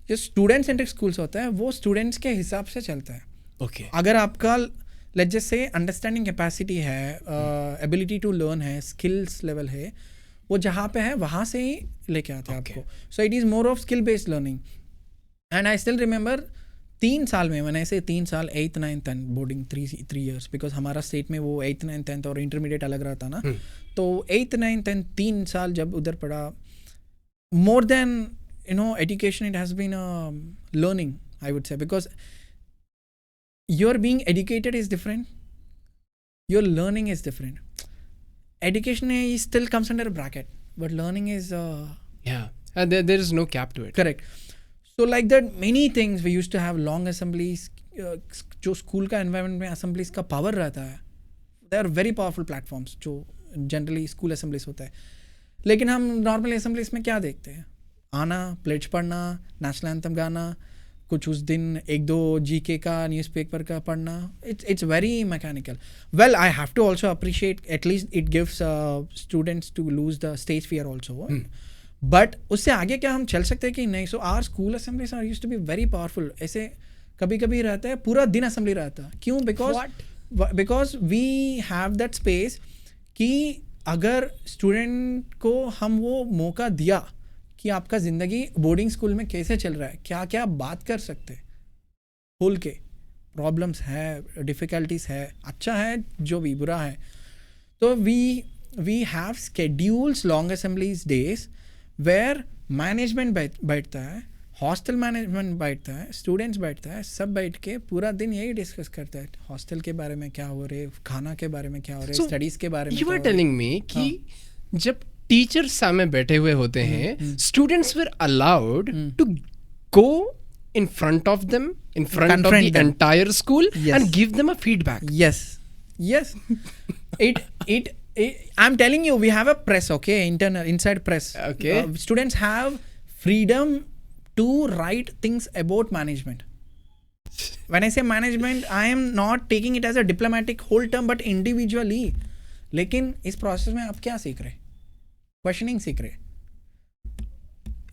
जो स्टूडेंट सेंट्रिक स्कूल्स होता है वो स्टूडेंट्स के हिसाब से चलता है. ओके, अगर आपका let's just say understanding capacity है, एबिलिटी टू लर्न है, स्किल्स लेवल है, वो जहाँ पे है वहाँ से ही लेके आते हैं आपको. So it is more of skill based learning. And I still remember 3 साल में मैंने ऐसे 3 साल 8th 9th 10th boarding 3 years, because हमारा स्टेट में वो 8th 9th 10th और इंटरमीडिएट अलग रहता ना. तो 8th 9th 10th 3 साल जब उधर पढ़ा, more than education, it has been learning, I would say, because your being educated is different, your learning is different. Education still comes under a bracket, but learning is and there is no cap to it. Correct. So like that, many things we used to have long assemblies. जो school का environment में assemblies का power रहता है, they are very powerful platforms जो generally school assemblies होता है. लेकिन हम नॉर्मल असेंबलीज में क्या देखते हैं? आना, प्लेज पढ़ना, नेशनल एंथम गाना, कुछ उस दिन 1-2 GK का न्यूज़पेपर का पढ़ना. It's very mechanical. Well, I have to also appreciate, at least it gives students to lose the stage fear also. But उससे आगे क्या हम चल सकते हैं कि नहीं? So our school assemblies are used to be very powerful. ऐसे कभी कभी रहता है पूरा दिन असेंबली रहता है. क्यों? Because we have that space कि अगर स्टूडेंट को हम वो मौका दिया कि आपका ज़िंदगी बोर्डिंग स्कूल में कैसे चल रहा है, क्या क्या बात कर सकते हैं खुल के, प्रॉब्लम्स है, डिफ़िकल्टीज है, अच्छा है, जो भी बुरा है. तो we have schedules long assemblies days where management बैठता है, हॉस्टल मैनेजमेंट बैठता है, स्टूडेंट्स बैठता है, सब बैठ के पूरा दिन यही डिस्कस करता है. हॉस्टल के बारे में क्या हो रहे, खाना के बारे में क्या हो रहे, स्टडीज़ के बारे में. यू आर टेलिंग मी कि जब टीचर्स सामने बैठे हुए होते हैं, students were allowed to go in front of them, in front of the entire school, and give them a feedback. Yes. I'm telling you, we have a press, okay, inside press. Okay. Students have freedom to write things about management. When I say management, I am not taking it as a diplomatic whole term, but individually. लेकिन इस process में आप क्या सीख रहे? Questioning सीख रहे.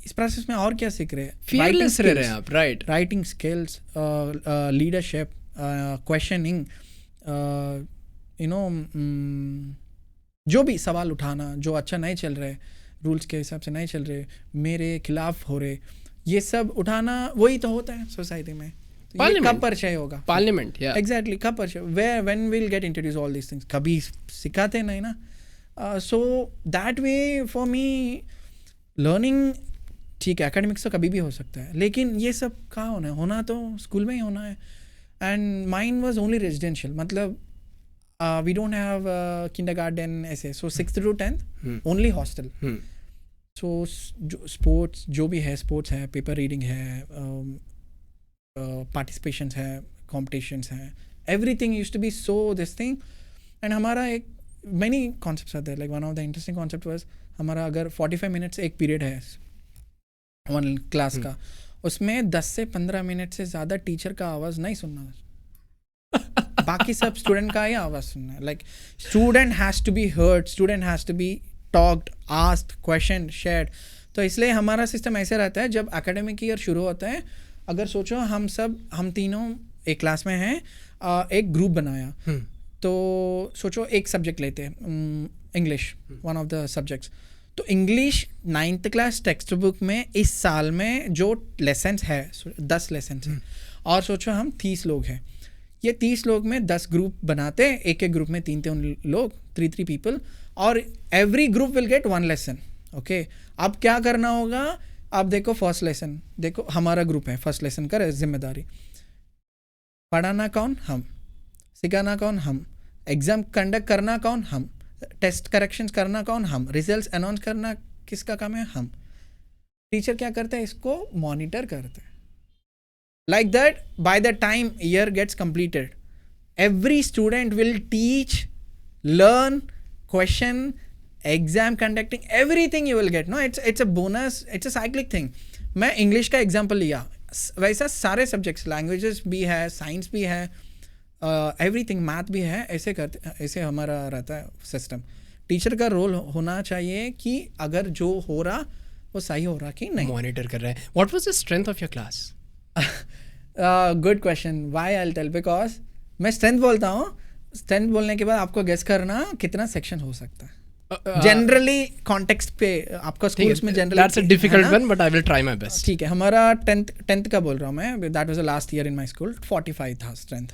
इस प्रोसेस में और क्या सीख रहे हैं? फीयरलेस रह रहे हैं आप. राइटिंग स्किल्स, लीडरशिप, क्वेश्चनिंग, जो भी सवाल उठाना, जो अच्छा नहीं चल रहे, रूल्स के हिसाब से नहीं चल रहे, मेरे खिलाफ हो रहे, ये सब उठाना वही तो होता है सोसाइटी में. कब परिचय होगा? पार्लियामेंट. एग्जैक्टली, कब परिचय? When will get introduce all these things? कभी सिखाते नहीं ना. So that way for me learning, ठीक है, एकेडमिक्स तो कभी भी हो सकता है, लेकिन ये सब कहाँ होना है? होना तो स्कूल में ही होना है. And mine was only residential, मतलब वी डोंट हैव किंडरगार्टन ऐसे. So 6th to 10th only hostel. So sports जो भी है, स्पोर्ट्स है, पेपर रीडिंग है, पार्टिसिपेशंस है, कॉम्पिटिशन्स हैं, everything used to be so this thing. And हमारा एक मैनी कॉन्सेप्ट्स आते हैं. Like one of the interesting concept was, हमारा अगर 45 मिनट्स एक पीरियड है वन क्लास का, उसमें 10 से 15 मिनट से ज़्यादा टीचर का आवाज़ नहीं सुनना. बाकी सब स्टूडेंट का ही आवाज़ सुनना है. Like student has to be heard, student has to be talked, asked, question, shared. तो इसलिए हमारा सिस्टम ऐसे रहता है, जब एकेडमिक ईयर शुरू होता है, अगर सोचो हम तीनों एक क्लास में हैं, एक ग्रुप बनाया, तो सोचो एक सब्जेक्ट लेते हैं, English, one of the subjects. तो English 9th class text book में इस साल में जो लेसन्स है 10 लेसन्स हैं, और सोचो हम 30 लोग हैं. ये 30 लोग में 10 ग्रुप बनाते हैं, एक ग्रुप में 3 लोग, 3 पीपल, और every group will get 1 lesson. Okay, अब क्या करना होगा? अब देखो फर्स्ट लेसन, देखो हमारा ग्रुप है, फर्स्ट लेसन का जिम्मेदारी पढ़ाना कौन? हम. सिखाना कौन? हम. एग्जाम कंडक्ट करना कौन? हम. टेस्ट करेक्शंस करना कौन? हम. रिजल्ट्स अनाउंस करना किसका काम है? हम. टीचर क्या करते हैं? इसको मॉनिटर करते हैं. Like that, by the time year gets completed, every student will teach, learn, question, exam conducting, everything you will get. No, it's a bonus, it's a cyclic thing. मैं इंग्लिश का example लिया, वैसा सारे subjects, languages भी है, science भी है, everything, math भी है. ऐसे करते, ऐसे हमारा रहता है सिस्टम. टीचर का रोल होना चाहिए कि अगर जो हो रहा वो सही हो रहा कि नहीं, मॉनिटर कर रहा है. What was the strength of your class? Good question. Why I will tell, because मैं स्ट्रेंथ बोलता हूँ. स्ट्रेंथ बोलने के बाद आपको गेस करना कितना सेक्शन हो सकता है. जनरली कॉन्टेक्स्ट पे आपका स्कूल्स में generally that's a difficult one, but I will try my best. ठीक है, हमारा 10th का बोल रहा हूँ मैं, that was the last year in my school. 45 था स्ट्रेंथ.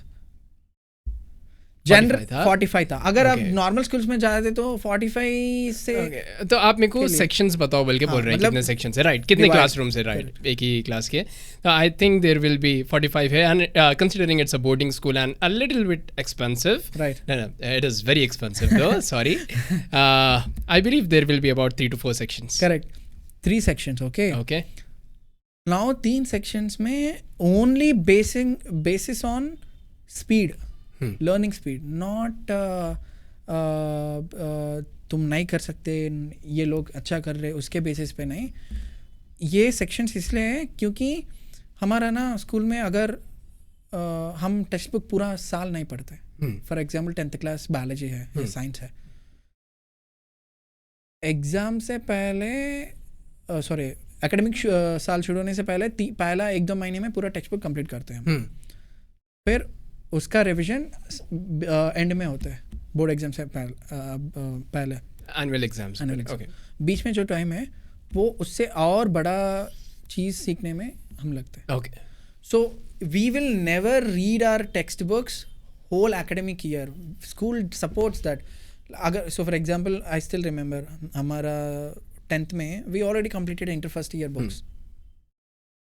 जनरल 45 था? 45 था. अगर आप Okay. नॉर्मल स्कूल्स में जाते तो 45 से Okay. तो आप मेरे को सेक्शंस बताओ बल्कि बोल रहे हैं कितने सेक्शंस है, राइट, कितने क्लासरूम्स है, राइट, एक ही क्लास के. तो I think there will be 45 है, and considering it's a boarding school and a little bit expensive. Right. No, it is very expensive though. Sorry. I believe there will be about 3 to 4 sections. Correct 3 sections. Okay. Okay. Now 3 sections में only basis on speed, learning speed, not तुम नहीं कर सकते, ये लोग अच्छा कर रहे उसके बेसिस पे नहीं. ये सेक्शंस इसलिए हैं क्योंकि हमारा ना स्कूल में अगर हम टेक्स्ट बुक पूरा साल नहीं पढ़ते, for example 10th class biology है या साइंस है, एग्ज़ाम से पहले सॉरी एकेडमिक साल शुरू होने से पहले पहला 1-2 महीने में पूरा टेक्स्ट बुक कंप्लीट करते हैं हम. फिर उसका रिवीजन एंड में होता है, बोर्ड एग्जाम से पहले एनुअल एग्जाम्स. Okay. बीच में जो टाइम है वो उससे और बड़ा चीज़ सीखने में हम लगते हैं. Okay. So we will never read our text books whole academic year. School supports that. अगर so for example I still remember हमारा 10th में we already completed inter first year books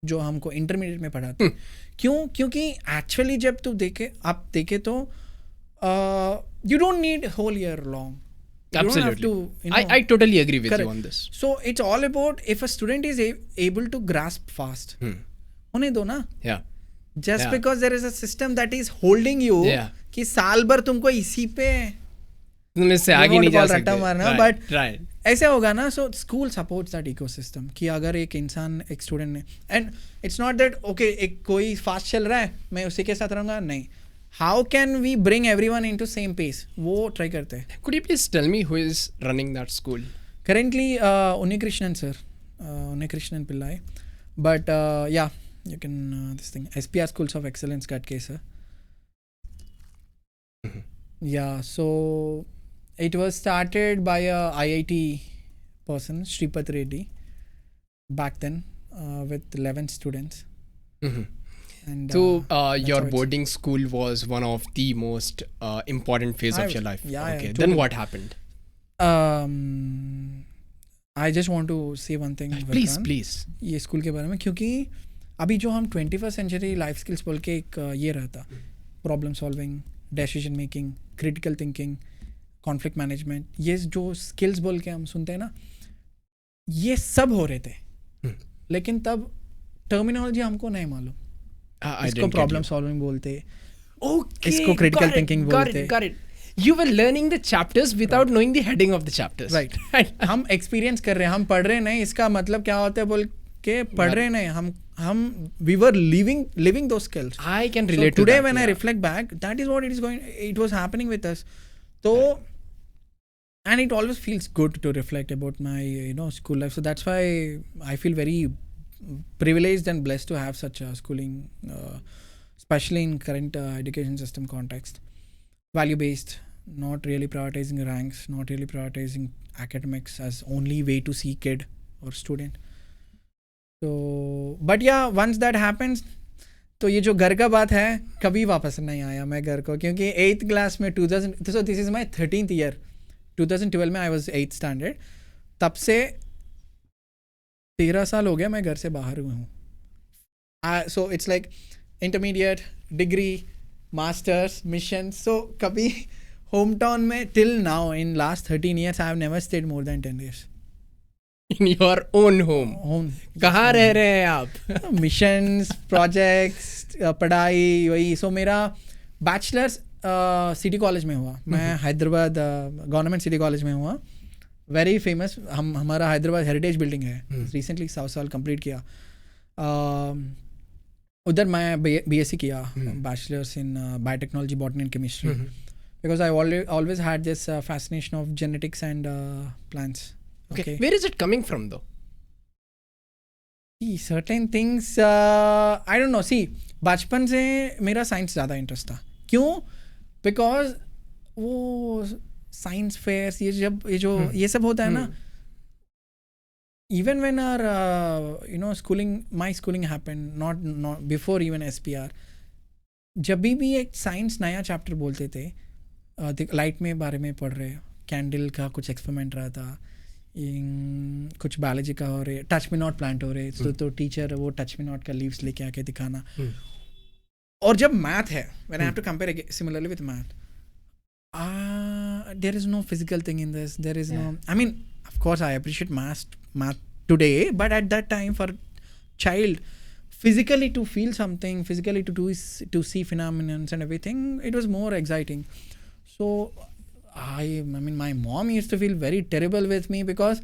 जो हमको इंटरमीडिएट में पढ़ाते. क्यों? क्योंकि एक्चुअली जब तू आप देखे तो you don't need whole year long. You Absolutely. don't have to, you know, I totally agree with correct. you on this. So it's all about if a student is able to grasp fast. उन्हें दो ना. Yeah. Just Yeah. because there is a system that is holding you. Yeah. कि साल भर तुमको इसी पे तुम इससे आगे नहीं जा सकते. मारना, Right, but right. ऐसे होगा ना. So school supports that ecosystem कि अगर एक इंसान एक स्टूडेंट ने, and it's not that okay एक कोई फास्ट चल रहा है मैं उसी के साथ रहूँगा, नहीं. How can we bring everyone into same pace, वो ट्राई करते हैं. Could you please tell me who is running that school? Currently Unnikrishnan sir, Unnikrishnan Pillai, but या you can this thing SPR Schools of Excellence Katke sir. Yeah, so it was started by a IIT person, Sripat Reddy, back then with 11 students. And So that's your how it's- boarding school was one of the most important phase of your life. yeah, Okay. yeah, Then totally. what happened? I just want to say one thing. Please, Vikrant, please. ये school के बारे में, क्योंकि अभी जो हम 21st century life skills बोल के एक ये रहता, problem solving, decision making, critical thinking, conflict management, ये जो स्किल्स बोल के हम सुनते हैं ना, ये सब हो रहे थे. लेकिन तब टर्मिनोलॉजी हमको नहीं मालूम. I इसको didn't get problem you. Solving बोलते, Okay. इसको critical got it, thinking got बोलते. it, got it. You were learning the chapters without knowing the heading of the chapters. Right. हम एक्सपीरियंस कर रहे हैं, हम पढ़ रहे नहीं. इसका मतलब क्या होता है बोल के पढ़ रहे नहीं, हम we were living those skills. I can So relate to today that. when I yeah. reflect back, that is what it was happening with us. So and it always feels good to reflect about my school life. So that's why I feel very privileged and blessed to have such a schooling, especially in current education system context. Value based, not really prioritizing ranks, not really prioritizing academics as only way to see kid or student. So but yeah, once that happens, तो ये जो घर का बात है कभी वापस नहीं आया मैं घर को, क्योंकि 8th क्लास में 2000, so this is my 13th year, 2012 में I was 8th standard. तब से 13 साल हो गया मैं घर से बाहर हुआ हूँ. So it's like intermediate, degree, masters, mission. So कभी hometown में till now in last 13 years I have never stayed more than 10 days. In your own home. Home. कहाँ रह रहे हैं आप? Missions, projects, पढ़ाई वही. So मेरा bachelor's सिटी कॉलेज में हुआ. मैं हैदराबाद गवर्नमेंट सिटी कॉलेज में हुआ. Very famous. हमारा हैदराबाद हेरिटेज बिल्डिंग है. रिसेंटली 7 साल कंप्लीट किया. उधर मैं BSc किया, bachelors in biotechnology, botany and chemistry, because I always had this fascination of genetics and plants. Okay. Where is it coming from though? Certain things I don't know. See, बचपन से मेरा science ज़्यादा interest था. क्यों? Because वो science fears ये सब होता है ना. Even when our my schooling happened, not before even SPR, जब भी एक साइंस नया चैप्टर बोलते थे, लाइट में बारे में पढ़ रहे, कैंडल का कुछ एक्सपेरिमेंट रहा था, कुछ बायोलॉजी का हो रहे, टच मी नॉट प्लांट हो रहे, तो टीचर वो टच मी नॉट का लीव्स लेके आके दिखाना. और जब मैथ है, when I have to compare similarly with math, there is no physical thing in this, there is no, I mean of course I appreciate math today, but at that time for child, physically to feel something, physically to see phenomena and everything, it was more exciting. So I mean my mom used to feel very terrible with me because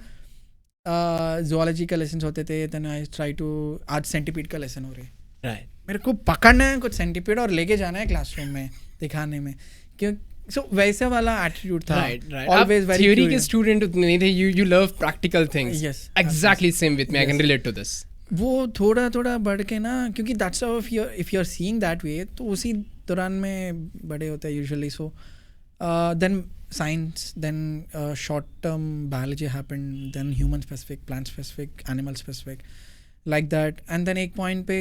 zoology का lessons होते थे, then I try to, आज centipede का lesson हो रहे, right, मेरे को पकड़ना है कुछ centipede और लेके जाना है क्लासरूम में दिखाने में, क्यों. So वैसे वाला एटीट्यूड था. Always very theory के स्टूडेंट नहीं थे, you love practical things. Yes, exactly same with me. I can relate to this. वो थोड़ा थोड़ा बढ़ के ना, क्योंकि that's how if you're seeing that way, तो उसी दौरान में बड़े होते हैं usually. So then science, then short term biology happened, then human specific, plant specific, animal specific, like that. And then एक point पे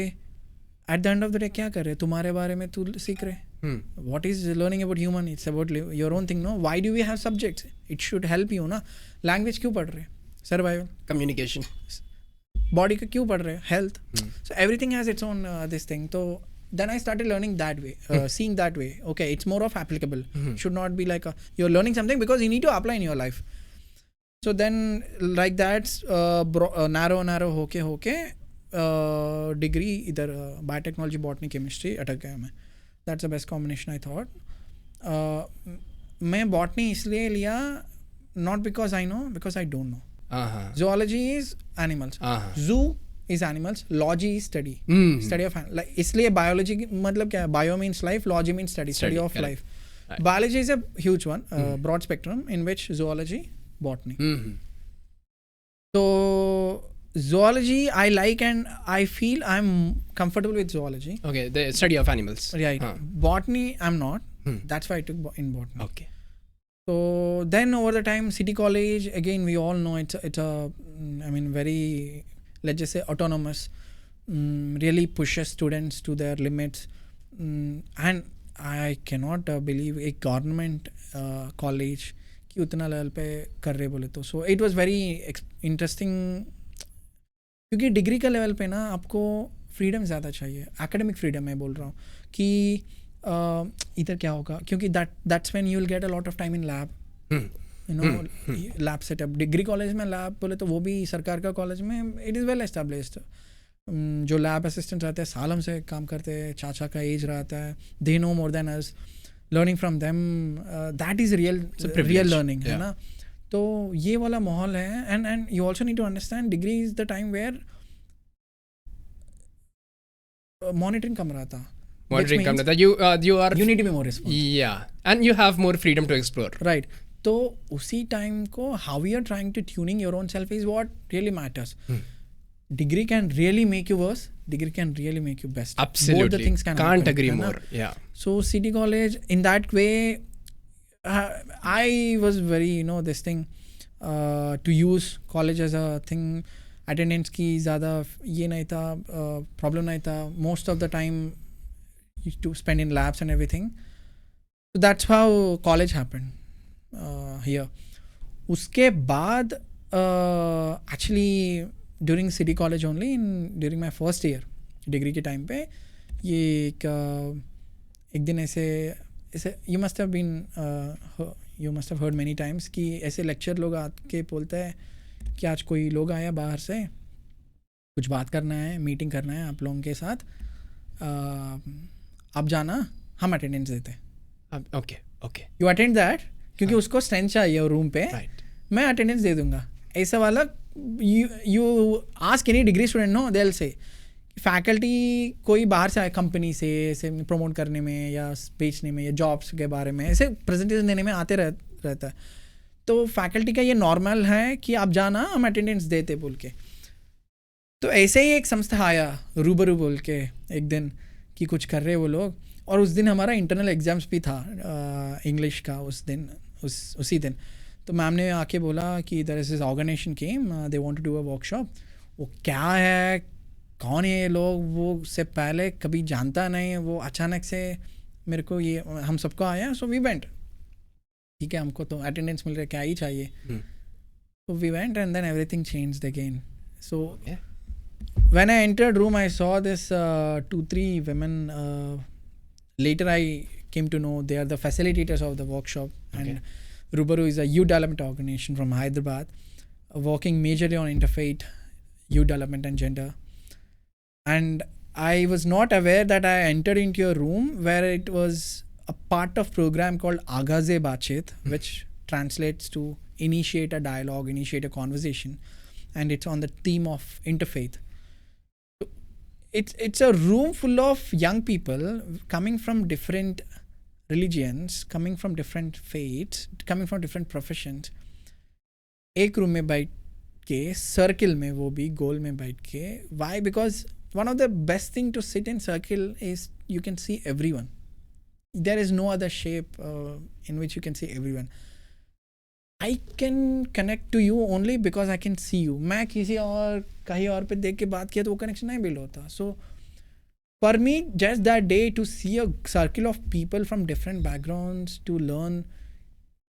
at the end of the day क्या कर रहे, तुम्हारे बारे में तू सीख रहे. What is learning about human? It's about your own thing, no? Why do we have subjects? It should help you, ना. Language क्यों पढ़ रहे? Survival, communication, body का क्यों पढ़ रहे? Health. So everything has its own this thing. So then I started learning that way, seeing that way. Okay, it's more of applicable. Should not be like you're learning something because you need to apply in your life. So then like that narrow होके degree इधर biotechnology, botany, chemistry अटक गया मैं. That's the best combination I thought. मैं botany इसलिए लिया, not because I know, because I don't know. Zoology is animals. Zoo is animals. Logy is study. Study of like इसलिए biology मतलब क्या है? Bio means life. Logy means study of life. Right. Biology is a huge one, broad spectrum, in which zoology, botany. So zoology I like and I feel I'm comfortable with zoology. Okay, the study of animals. Right. Botany I'm not. That's why I took in botany. Okay. So then over the time, City College, again we all know it's a I mean very, let's just say autonomous, really pushes students to their limits, and I cannot believe a government college कि उतना level पे कर रहे बोले तो. So it was very interesting, क्योंकि degree का level पे ना आपको फ्रीडम ज़्यादा चाहिए. एकेडमिक फ्रीडम मैं बोल रहा हूँ कि इधर क्या होगा, क्योंकि that's when you will get a lot of time in lab, you know, lab setup. Degree college में लैब बोले तो वो भी सरकार का कॉलेज में इट इज़ वेल एस्टेब्लिश्ड. जो लैब असिस्टेंट रहते हैं साल हमसे काम करते हैं, चाचा का एज रहता है, they know more than us, learning from them, that is real learning, है ना. तो ये वाला माहौल है. And you also need to understand degree is the time where monitoring come रहता. Monitoring come that you need to be more responsible. Yeah, and you have more freedom to explore. Right. तो उसी time को how you are trying to tuning your own self is what really matters. Degree can really make you worse. Degree can really make you best. Absolutely. Both the things can't happen, agree more. Yeah. So City College in that way, I was very this thing to use college as a thing. Attendance की ज़्यादा ये नहीं था, problem नहीं था. Most of the time used to spend in labs and everything. So that's how college happened here. उसके बाद actually during City College only, during my first year degree के time पे ये एक दिन ऐसे you must have heard many times कि ऐसे lecture लोग आके बोलते हैं कि आज कोई लोग आया बाहर से, कुछ बात करना है, मीटिंग करना है आप लोगों के साथ, आप जाना, हम अटेंडेंस देते हैं. ओके यू अटेंड दैट, क्योंकि उसको स्ट्रेंथ चाहिए रूम पे. मैं अटेंडेंस दे दूंगा. ऐसा वाला you ask any degree student, no they will say faculty कोई बाहर से आए कंपनी से ऐसे प्रमोट करने में या बेचने में या जॉब्स के बारे में ऐसे प्रेजेंटेशन देने में आते रहता है. तो फैकल्टी का ये नॉर्मल है कि आप जाना, हम अटेंडेंस देते बोल के. तो ऐसे ही एक संस्था आया रूबरू बोल के एक दिन कि कुछ कर रहे वो लोग. और उस दिन हमारा इंटरनल एग्जाम्स भी था इंग्लिश का उसी दिन. तो मैम ने आके बोला कि there is this organisation came, they want to do a workshop. वो क्या है, कौन है ये लोग, वो उससे पहले कभी जानता नहीं. वो अचानक से मेरे को ये हम सबको आया. So we went. ठीक है हमको तो अटेंडेंस मिल रहा है, क्या ही चाहिए. So we went and then everything changed again. So when I entered room, I saw this 2-3 women. Later I came to know they are the facilitators of the workshop. And Rubaru is a youth development organization from Hyderabad, working majorly on interfaith, youth development and gender. And I was not aware that I entered into a room where it was a part of program called Agaze Bachit, which translates to initiate a dialogue, initiate a conversation, and it's on the theme of interfaith. It's a room full of young people coming from different religions, coming from different faiths, coming from different professions. एक room में बैठ के circle में, वो भी गोल में बैठ के. Why? Because one of the best thing to sit in circle is you can see everyone. There is no other shape in which you can see everyone. I can connect to you only because I can see you. मैं किसी और कहीं और पे देख के बात किया तो वो कनेक्शन नहीं बिल्ड होता. So for me, just that day to see a circle of people from different backgrounds to learn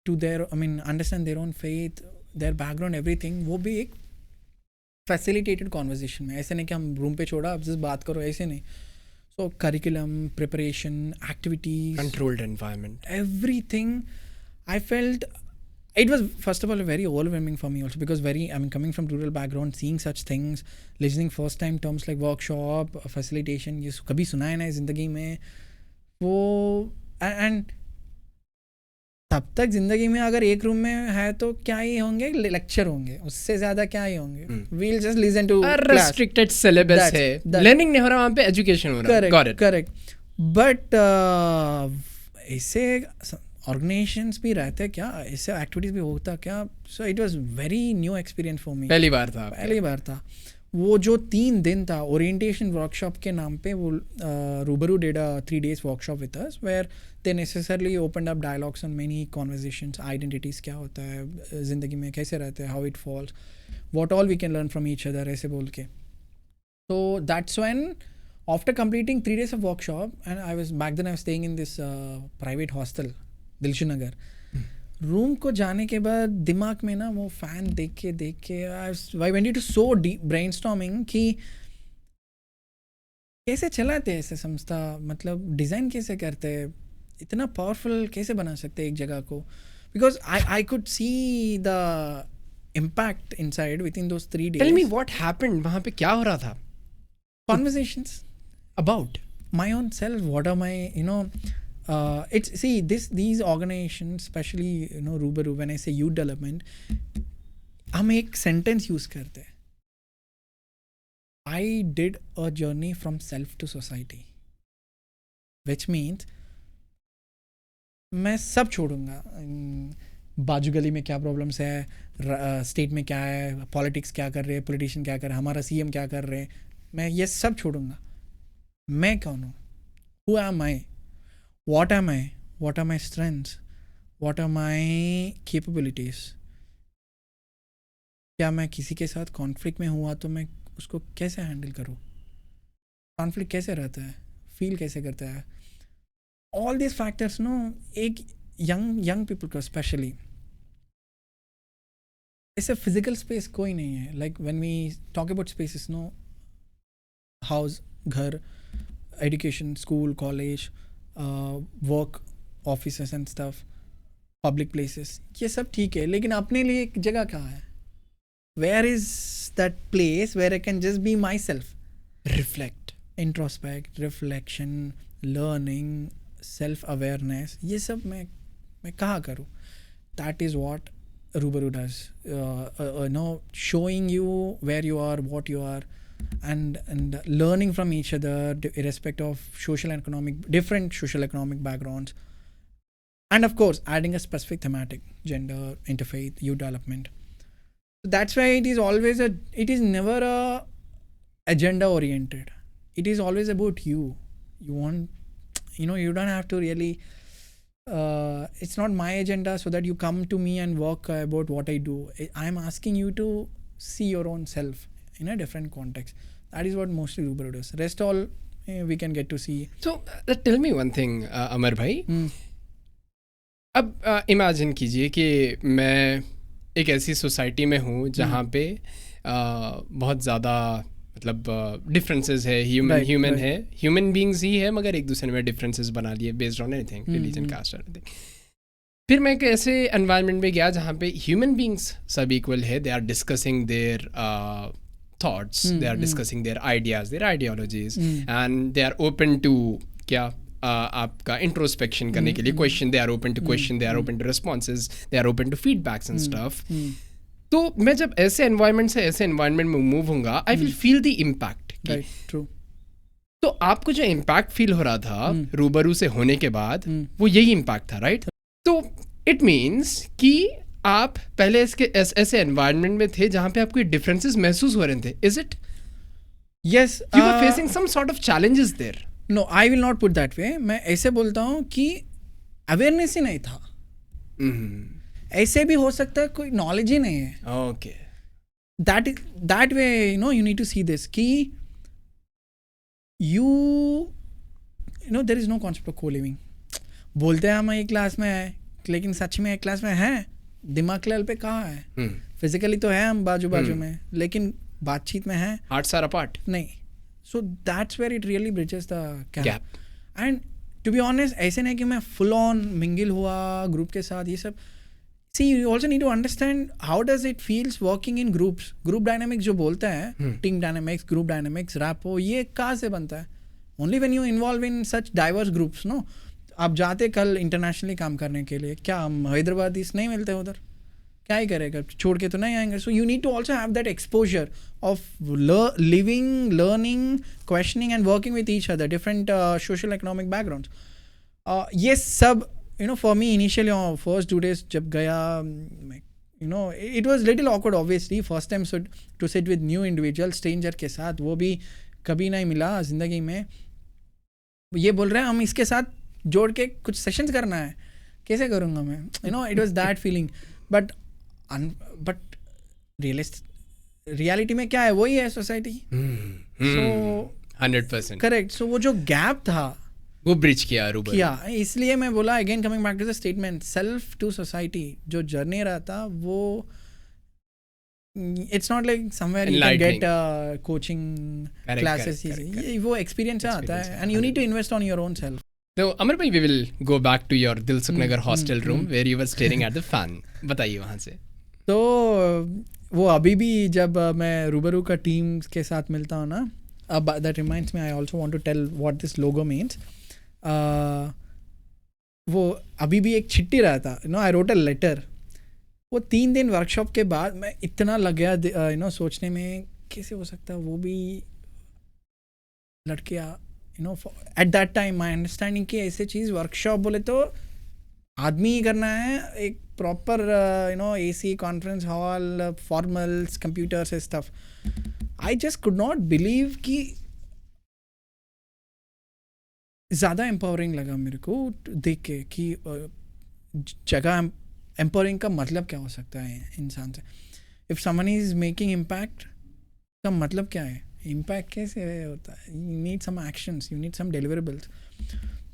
to their, understand their own faith, their background, everything, वो भी एक facilitated conversation में. ऐसे नहीं कि हम रूम पे छोड़ा अब जिस बात करो, ऐसे नहीं. So curriculum, preparation, activities, controlled environment, everything. I felt it was first of all very overwhelming for me also because coming from rural background, seeing such things, listening first time terms like workshop, facilitation, ये कभी सुना है ना जिंदगी में वो. and तब तक जिंदगी में अगर एक रूम में है तो क्या ही होंगे, लेक्चर होंगे, उससे ज्यादा क्या ही होंगे. we'll just listen to restricted syllabus है, learning नहीं हो रहा वहाँ पे, education हो रहा है. correct. but ऐसे ऑर्गेनाइजेशंस भी रहते क्या, ऐसे एक्टिविटीज भी होता क्या. So it was very new experience for me. पहली बार था वो जो 3 दिन था ओरिएंटेशन वर्कशॉप के नाम पे. वो Roobaroo did a 3 days workshop with us where they necessarily opened up dialogues on many conversations. Identities क्या होता है जिंदगी में, कैसे रहते हैं, how it falls, what all we can learn from each other, ऐसे बोल के. So that's when after completing 3 days of workshop and I was back then I was staying in this private hostel दिलशु नगर. Room को जाने के बाद दिमाग में ना वो फैन देख के I went to so deep brainstorming कि कैसे चलाते हैं ऐसे संस्था, मतलब डिज़ाइन कैसे करते हैं, इतना पावरफुल कैसे बना सकते हैं एक जगह को. Because I could see the impact inside within those 3 days. Tell me what happened, वहाँ पे क्या हो रहा था. Conversations about my own self, what are my it's these organizations, especially Rubaru, when I say youth development, हम एक sentence use करते हैं. I did a journey from self to society, which means मैं सब छोड़ूंगा. बाजू गली में क्या प्रॉब्लम्स है, स्टेट में क्या है, पॉलिटिक्स क्या कर रहे हैं, पॉलिटिशियन क्या कर रहे हैं, हमारा CM क्या कर रहे हैं, मैं ये सब छोड़ूंगा. मैं कौन हूँ, who am I? What am I? What are my strengths? What are my capabilities? क्या मैं किसी के साथ कॉन्फ्लिक्ट में हुआ तो मैं उसको कैसे हैंडल करूँ, कॉन्फ्लिक्ट कैसे रहता है, फील कैसे करता है. ऑल दिस फैक्टर्स एक यंग पीपल को स्पेशली ऐसे फिजिकल स्पेस कोई नहीं है. Like when we talk about spaces, house, घर, education, school, college, work, offices and stuff, public places, ये सब ठीक है, लेकिन अपने लिए एक जगह कहाँ है. Where is that place where I can just be myself, reflect, introspect, reflection, learning, self awareness, ये सब मैं कहाँ करूँ. That is what Rubaru does, showing you where you are, what you are, and learning from each other irrespective of different social economic backgrounds, and of course adding a specific thematic, gender, interfaith, youth development. So that's why it is never a agenda oriented. It is always about you want, you don't have to really it's not my agenda so that you come to me and work about what I do. I'm asking you to see your own self in a different context. That is what mostly Rubaru does. Rest all we can get to see. So tell me one thing, Amar bhai. अब imagine कीजिए कि मैं एक ऐसी society में हूँ जहाँ पे बहुत ज़्यादा मतलब डिफरेंसेस है, ह्यूमन है, ह्यूमन बींग्स ही है, मगर एक दूसरे में डिफरेंसेस बना लिए based on anything, religion, caste, anything. फिर मैं एक ऐसे एनवायरनमेंट में गया जहाँ पे ह्यूमन बींग्स सब इक्वल है. They are discussing their thoughts, they are discussing their ideas, their ideologies, and they are open to क्या आपका इंट्रोस्पेक्शन करने के लिए question, they are open to question, they are open to responses, they are open to feedbacks and stuff. तो मैं जब ऐसे environment से ऐसे एनवायरनमेंट में मूव होऊंगा, I will feel the impact. True. तो आपको जो इम्पैक्ट फील हो रहा था रूबरू से होने के बाद, वो यही इम्पैक्ट था, राइट? तो इट मीन्स कि आप पहले इसके ऐसे एनवायरनमेंट में थे जहाँ पे आपको डिफरेंसेस महसूस हो रहे थे. Is it? Yes, you are facing some sort of challenges there. No, I will not put that way. मैं ऐसे बोलता हूँ कि अवेयरनेस ही नहीं था. ऐसे भी हो सकता है कोई नॉलेज ही नहीं है. Okay, that way you need to see this कि you know there is no concept of co-living. बोलते हैं हम एक क्लास में है, लेकिन सच में एक क्लास में है, दिमाग लेवल पे कहाँ है? फिजिकली तो है हम बाजू में, लेकिन बातचीत में है, हार्ट्स आर अपार्ट. नहीं. So that's where it really bridges the gap. And to be honest, ऐसे नहीं कि मैं फुल ऑन मिंगल हुआ ग्रुप के साथ, ये सब. See, you also need to understand how does it feels working in groups. Group dynamics जो बोलते हैं, team dynamics, group dynamics, rapport, ये कहाँ से बनता है? Only when you involve in such diverse groups. No, आप जाते कल इंटरनेशनली काम करने के लिए, क्या हम हैदराबादीस नहीं मिलते उधर? क्या ही करेगा, छोड़ के तो नहीं आएंगे. So you need to also have that exposure of living, learning, questioning and working with each other, different social economic background. ये सब for me initially first 2 days जब गया, it was little awkward obviously. First time to sit with new individual, stranger के साथ, वो भी कभी नहीं मिला जिंदगी में. ये बोल रहे हैं हम इसके साथ जोड़ के कुछ सेशंस करना है, कैसे करूँगा मैं? It was that feeling. But reality में क्या है, वही है सोसाइटी. सो 100% करेक्ट. सो वो जो गैप था वो ब्रिज किया. इसलिए मैं बोला again, coming back to the statement, self to society जो जर्नी रहा था, वो it's not like somewhere you can get coaching classes. वो एक्सपीरियंस से आता है, and you need to invest on your own self. So, Amar bhai, we will go back to your Dilsukh Nagar hostel room where you were staring at the fan. बताइए वहाँ से. तो वो अभी भी जब मैं रूबरू का टीम के साथ मिलता हूँ ना, अब that reminds me, I also want to tell what this logo means. वो अभी भी एक चिट्ठी रहा था, I wrote a letter. वो 3 दिन वर्कशॉप के बाद मैं इतना लग गया सोचने में, कैसे हो सकता है वो भी लड़कियाँ, at that time my understanding कि ऐसे चीज़ वर्कशॉप बोले तो आदमी ही करना है, एक proper AC conference hall, formals, computers and stuff. I just could not believe कि ज़्यादा एम्पावरिंग लगा मेरे को देख के कि जगह एम्पावरिंग का मतलब क्या हो सकता है इंसान से. If someone is making impact का मतलब क्या है, इम्पैक्ट कैसे होता है? You need some actions, you need some deliverables.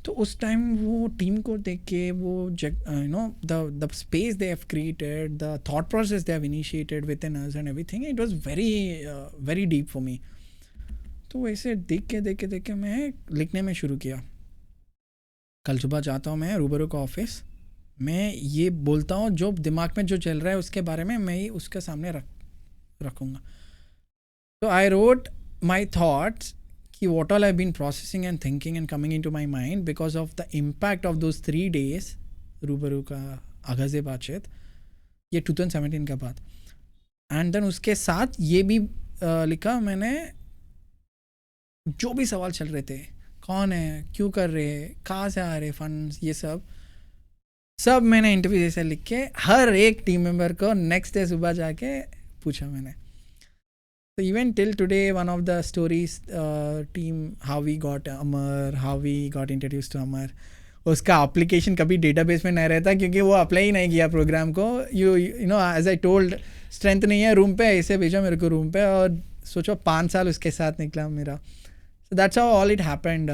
तो उस टाइम वो टीम को देख के, वो the space they have created, the thought process they have initiated within us and everything, it was very deep for me. तो वैसे देख के मैं लिखने में शुरू किया. कल सुबह जाता हूँ मैं रूबरू का ऑफिस, मैं ये बोलता हूँ जो दिमाग में जो चल रहा है उसके बारे में मैं ही उसके सामने रखूँगा. So I wrote my thoughts कि what all I've been processing and thinking and coming into my mind because of the impact of those 3 days रूबरू का आगाज़े बातचीत, ये 2017 का बाद. एंड देन उसके साथ ये भी लिखा मैंने, जो भी सवाल चल रहे थे, कौन है, क्यों कर रहे, कहाँ से आ रहे फंड्स, ये सब मैंने इंटरव्यू जैसे लिख के हर एक टीम मेंबर को नेक्स्ट डे सुबह जाके पूछा मैंने. So even till today, one of the stories, team, how we got Amar, how we got introduced to Amar, उसका application कभी database में नहीं रहता क्योंकि वो अप्लाई ही नहीं किया प्रोग्राम को. You know, as I told, strength नहीं है रूम पे, ऐसे भेजा मेरे को रूम पे, और सोचो 5 साल उसके साथ निकला मेरा. So that's how all it happened.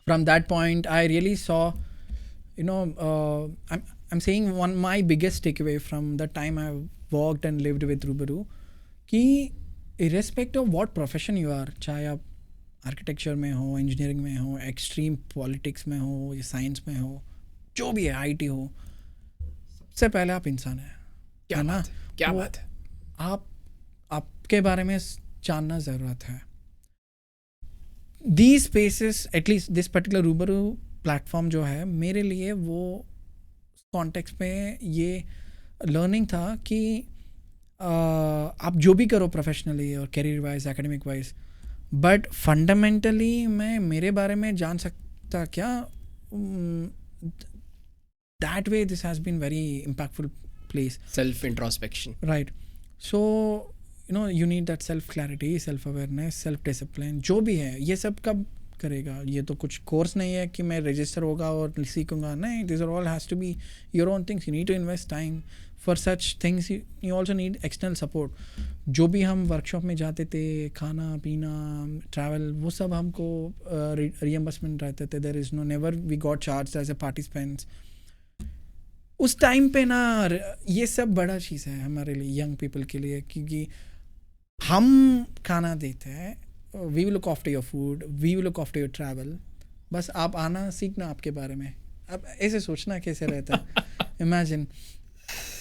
From that point, I really saw, I'm saying my biggest takeaway from the time I worked and lived with Rubaru कि irrespective of what profession you are, चाहे आप architecture में हो, engineering में हो, extreme politics में हो या साइंस में हो, जो भी है, आईटी हो, सबसे पहले आप इंसान हैं. क्या ना? क्या बात है. आपके बारे में जानना ज़रूरत है. These spaces, at least this particular Rubaru platform जो है, मेरे लिए वो कॉन्टेक्स्ट में ये लर्निंग था कि आप जो भी करो प्रोफेशनली और career wise, academic wise, but fundamentally मैं मेरे बारे में जान सकता क्या, that way this has been very impactful place. Self introspection. Right. So you need that self clarity, self awareness, self discipline, जो भी है ये सब कब करेगा. ये तो कुछ कोर्स नहीं है कि मैं रजिस्टर होगा और सीखूंगा, नहीं. This are all has to be your own things. You need to invest time for such things. You also need external support. जो भी हम वर्कशॉप में जाते थे, खाना पीना, ट्रैवल, वो सब हमको रियम्बर्समेंट रहते थे. There is no, never we got charge as a participants. उस टाइम पे ना ये सब बड़ा चीज़ है हमारे लिए, यंग पीपल के लिए, क्योंकि हम खाना देते हैं. We will look after your food, we will look after your travel. बस आप आना सीखना आपके बारे में. अब ऐसे सोचना कैसे रहता है. इमेजिन.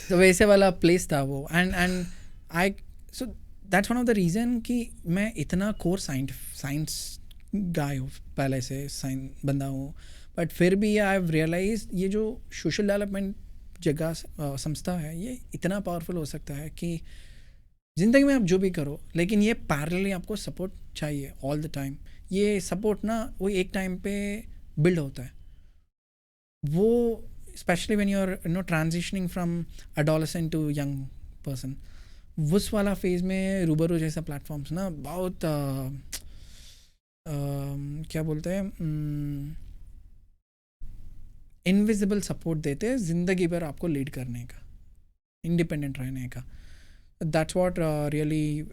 तो वैसे वाला प्लेस था वो. And I so that's one of the reason कि मैं इतना कोर साइंस गाय हूँ, पहले से साइंस बंदा हूँ, बट फिर भी आई हैव रियलाइज ये जो सोशल डेवलपमेंट जगह संस्था है, ये इतना पावरफुल हो सकता है कि ज़िंदगी में आप जो भी करो, लेकिन ये पैरेलली आपको सपोर्ट चाहिए ऑल द टाइम. ये सपोर्ट ना वो एक टाइम पे बिल्ड होता है. वो specially when you are transitioning from adolescent to young person, उस वाला फेज में रूबरू जैसा प्लेटफॉर्म्स ना बहुत क्या बोलते हैं, इनविजिबल सपोर्ट देते हैं ज़िंदगी भर आपको लीड करने का, इंडिपेंडेंट रहने का. That's what really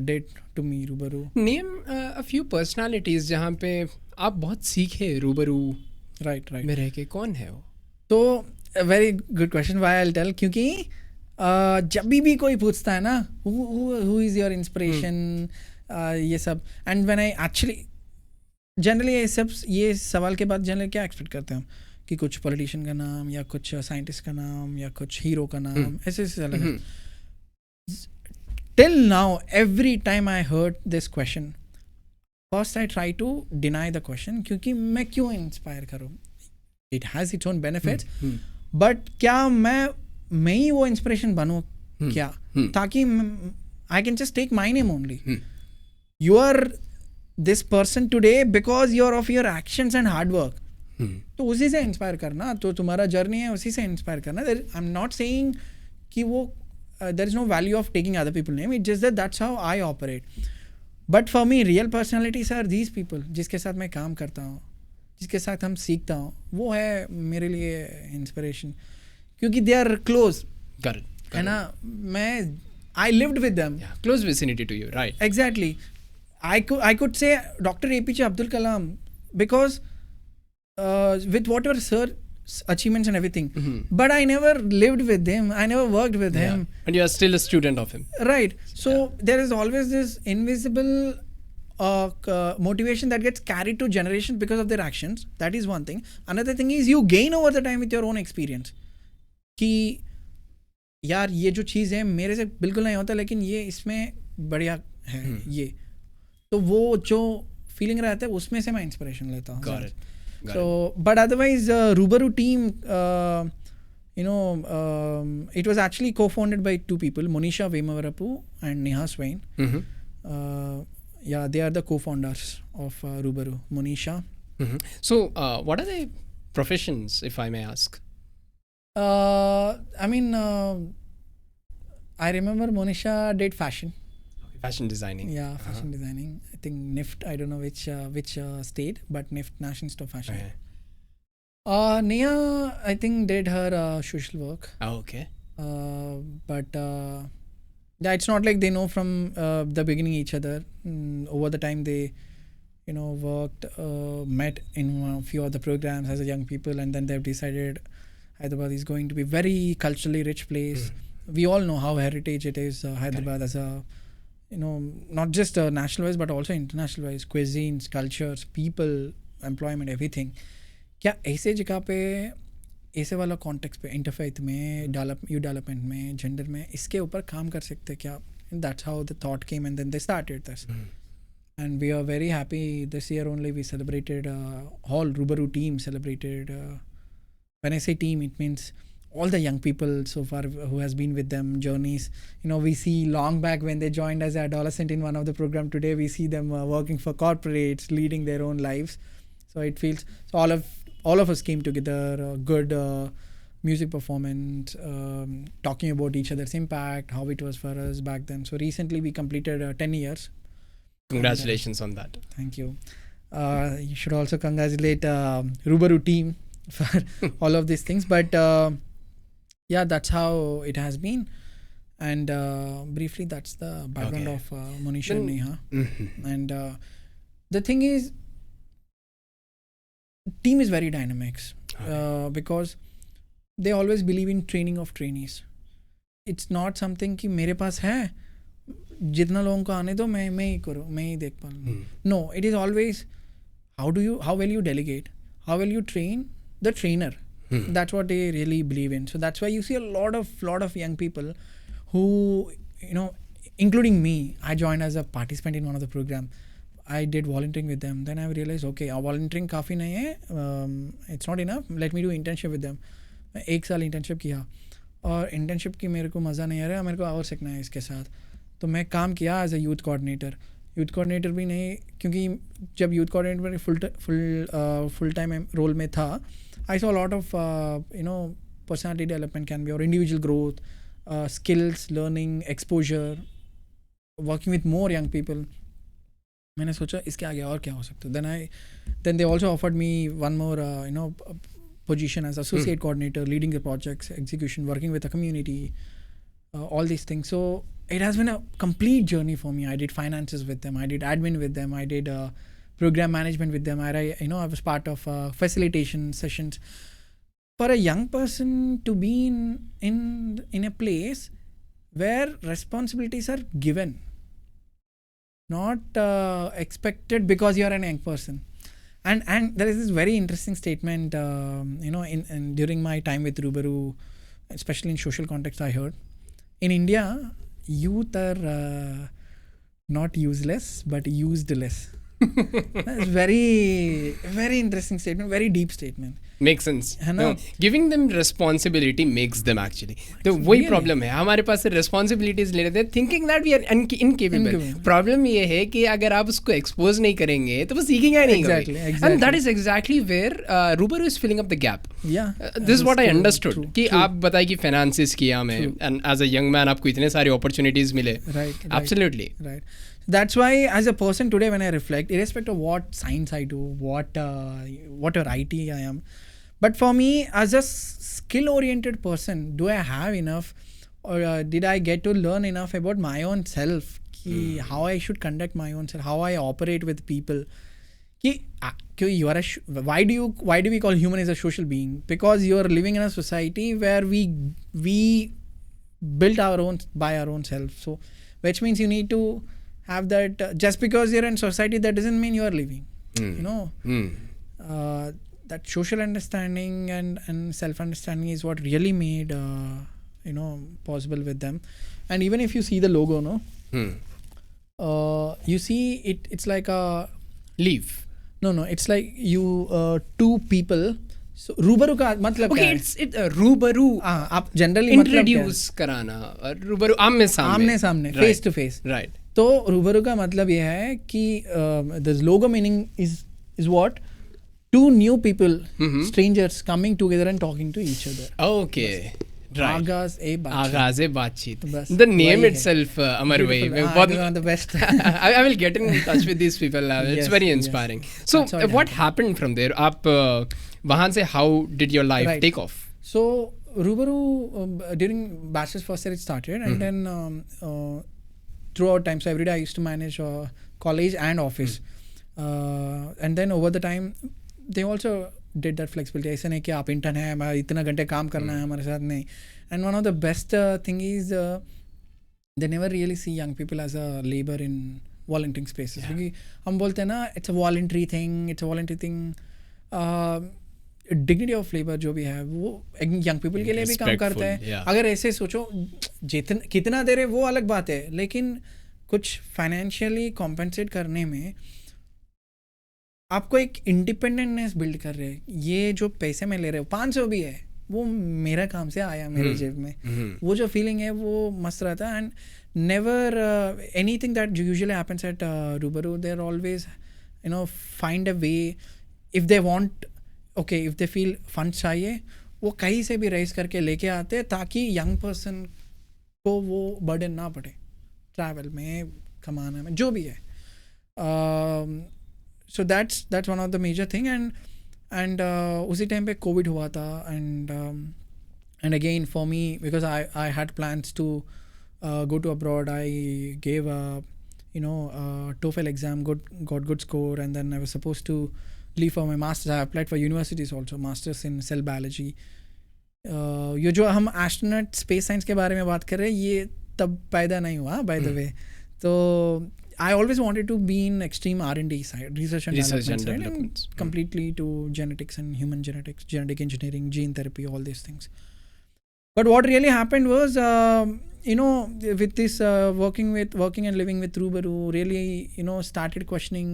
did to me Rubaru. Name a few personalities जहाँ पे आप बहुत सीखे रूबरू right में रह के. कौन है वो? तो very good question. Why I'll tell, क्योंकि जब भी कोई पूछता है ना who is your inspiration, ये सब, and when I actually generally ये सवाल के बाद जनरली क्या एक्सपेक्ट करते हैं हम कि कुछ पॉलिटिशियन का नाम या कुछ साइंटिस्ट का नाम या कुछ हीरो का नाम, ऐसे अलग. Till now, every time I heard this question, first I try to deny the question, क्योंकि मैं क्यों इंस्पायर करूँ. It has its own benefits, but क्या मैं ही वो इंस्पिरेशन बनूँ क्या, ताकि I can just take my name only. You are this person today because you are of your actions and hard work. तो उसी से इंस्पायर करना, तो तुम्हारा जर्नी है उसी से इंस्पायर करना. I'm not saying कि वो there is no value of taking other people's name. It's just that that's how I operate. But for me, real personalities are these people जिसके साथ मैं काम करता हूँ, जिसके साथ हम सीखता हूँ. वो है मेरे लिए इंस्पिरेशन, क्योंकि they are close. है ना. मैं I lived with them. Yeah, close vicinity to you, right? Exactly. I could say Dr. APJ Abdul Kalam, because with whatever sir achievements and everything, but I never lived with him, I never worked with him, and you are still a student of him, right? So there is always this invisible motivation that gets carried to generations because of their actions. That is one thing. Another thing is you gain over the time with your own experience कि यार ये जो चीज़ है मेरे से बिल्कुल नहीं होता, लेकिन ये इसमें बढ़िया है. ये तो वो जो फीलिंग रहता है उसमें से मैं इंस्पिरेशन लेता हूँ. So, but otherwise, Rubaru team, it was actually co-founded by two people, Monisha Vemavarapu and Neha Swain. Yeah, they are the co-founders of Rubaru, Monisha. So, what are the professions, if I may ask? I mean, I remember Monisha did fashion. Fashion designing. Yeah, fashion designing. I think NIFT, I don't know which state, but NIFT, National Institute of Fashion. Neha, I think did her social work. Oh, okay. But yeah, it's not like they know from the beginning each other. Over the time they worked, met in a few other programs as a young people, and then they've decided Hyderabad is going to be very culturally rich place. We all know how heritage it is, Hyderabad as a, not just national wise but also international wise, cuisines, cultures, people, employment, everything. क्या ऐसे जगह पे ऐसे वाला context पे interfaith में development में gender में इसके ऊपर काम कर सकते क्या? That's how the thought came, and then they started this. And we are very happy. This year only we celebrated, whole Rubaru team celebrated. When I say team, it means all the young people so far who has been with them, journeys. We see long back when they joined as adolescent in one of the program. Today we see them working for corporates, leading their own lives. So it feels, so all of us came together, good music performance, talking about each other's impact, how it was for us back then. So recently we completed 10 years. Congratulations on that. Thank you. You should also congratulate Rubaru team for all of these things. But yeah, that's how it has been. And briefly, that's the background of Monish and Neha. And the thing is, team is very dynamic because they always believe in training of trainees. It's not something कि मेरे पास है जितना लोगों को आने दो मैं ही करूँ, मैं ही देख पाऊँ. No, it is always how well you delegate, how well you train the trainer. That's what they really believe in. So that's why you see a lot of young people who, including me, I joined as a participant in one of the program. I did volunteering with them. Then I realized, okay, volunteering काफ़ी नहीं है, it's not enough. Let me do internship with them. मैं 1 साल internship किया और internship की मेरे को मज़ा नहीं आ रहा, मेरे को और सीखना है इसके साथ. तो मैं काम किया एज अ यूथ कोऑर्डिनेटर भी नहीं, क्योंकि जब youth coordinator full time role में था, I saw lot of personality development can be और individual growth, skills learning, exposure, working with more young people. मैंने सोचा इसके आगे और क्या हो सकता है. Then they also offered me one more position as associate coordinator, leading the projects, execution, working with the community, all these things. So it has been a complete journey for me. I did finances with them, I did admin with them, I did program management with them. I was part of facilitation sessions. For a young person to be in a place where responsibilities are given, not expected because you are a young person. And there is this very interesting statement, in during my time with Rubaru, especially in social context, I heard, in India, youth are not useless, but used less. That's very, very interesting statement, very deep statement. Makes sense. No, giving them responsibility makes them actually. तो वही problem है, हमारे पास से responsibilities ले लेते हैं, thinking that we are incapable. Problem ये है कि अगर आप उसको expose नहीं करेंगे तो वो सीखेंगे नहीं कभी. And that is exactly where Rubaru is filling up the gap. Yeah. This is what I understood. कि आप बताइए कि finances किया मैं, and as a young man आपको इतने सारे opportunities मिले. Right. Absolutely. Right. That's why as a person today, when I reflect, irrespective of what science I do, whatever IT I am, but for me as a skill-oriented person, do I have enough, or did I get to learn enough about my own self, how I should conduct my own self, how I operate with people? You are why do we call human as a social being? Because you are living in a society where we built our own by our own self. So, which means you need to have that. Just because you're in society, that doesn't mean you are living. That social understanding and self-understanding is what really made possible with them. And even if you see the logo, you see it's like a leaf. No, it's like you two people. So Rubaru का मतलब क्या है? It's Rubaru. आप generally introduce कराना, Rubaru आमने सामने, face to face. Right. तो Rubaru का मतलब ये है कि the logo meaning is what? Two new people, strangers coming together and talking to each other. Okay. Right. आगाज़ बातचीत. The name itself, Amar Bhai, the best. I will get in touch with these people. It's very inspiring. Yes. So what happened from there? आप वहाँ से how did your life take off? So Rubaru during bachelor's first year it started, and then throughout time, so every day I used to manage college and office. And then over the time they also did that flexibility. ऐसे नहीं कि आप intern है, हमारा इतना घंटे काम करना है हमारे साथ, नहीं. And one of the best thing is they never really see young people as a labor in volunteering spaces. क्योंकि हम बोलते हैं ना, it's a voluntary thing. Dignity of labour जो भी है वो यंग पीपल के लिए भी काम करता है. अगर ऐसे सोचो कितना दे रहे वो अलग बात है, लेकिन कुछ फाइनेंशियली कॉम्पेंसेट करने में आपको एक इंडिपेंडेंटनेस बिल्ड कर रहे हैं. ये जो पैसे में ले रहे हो 500 भी है, वो मेरा काम से आया मेरे जेब में. वो जो फीलिंग है वो मस्त रहता है. And never anything that usually happens at Roobaroo, there always find a way. If they want, okay, if they feel fund चाहिए, वो कहीं से भी रेज करके लेके आते हैं ताकि यंग पर्सन को वो बर्डन ना पड़े ट्रैवल में, कमाने में, जो भी है. So that's one of the major thing. And उसी टाइम पे कोविड हुआ था. And again for me, because I had plans to go to abroad, I gave TOEFL exam, got good score, and then I was supposed to leave for my masters. I applied for universities also, masters in cell biology. ये जो हम astronaut space science के बारे में बात कर रहे हैं, ये तब पैदा नहीं हुआ बाय द वे. तो I always wanted to be in extreme R&D side, research and development side, and completely to genetics and human genetics, genetic engineering, gene therapy, all these things. But what really happened was, with this working and living with Rubaru, really, started questioning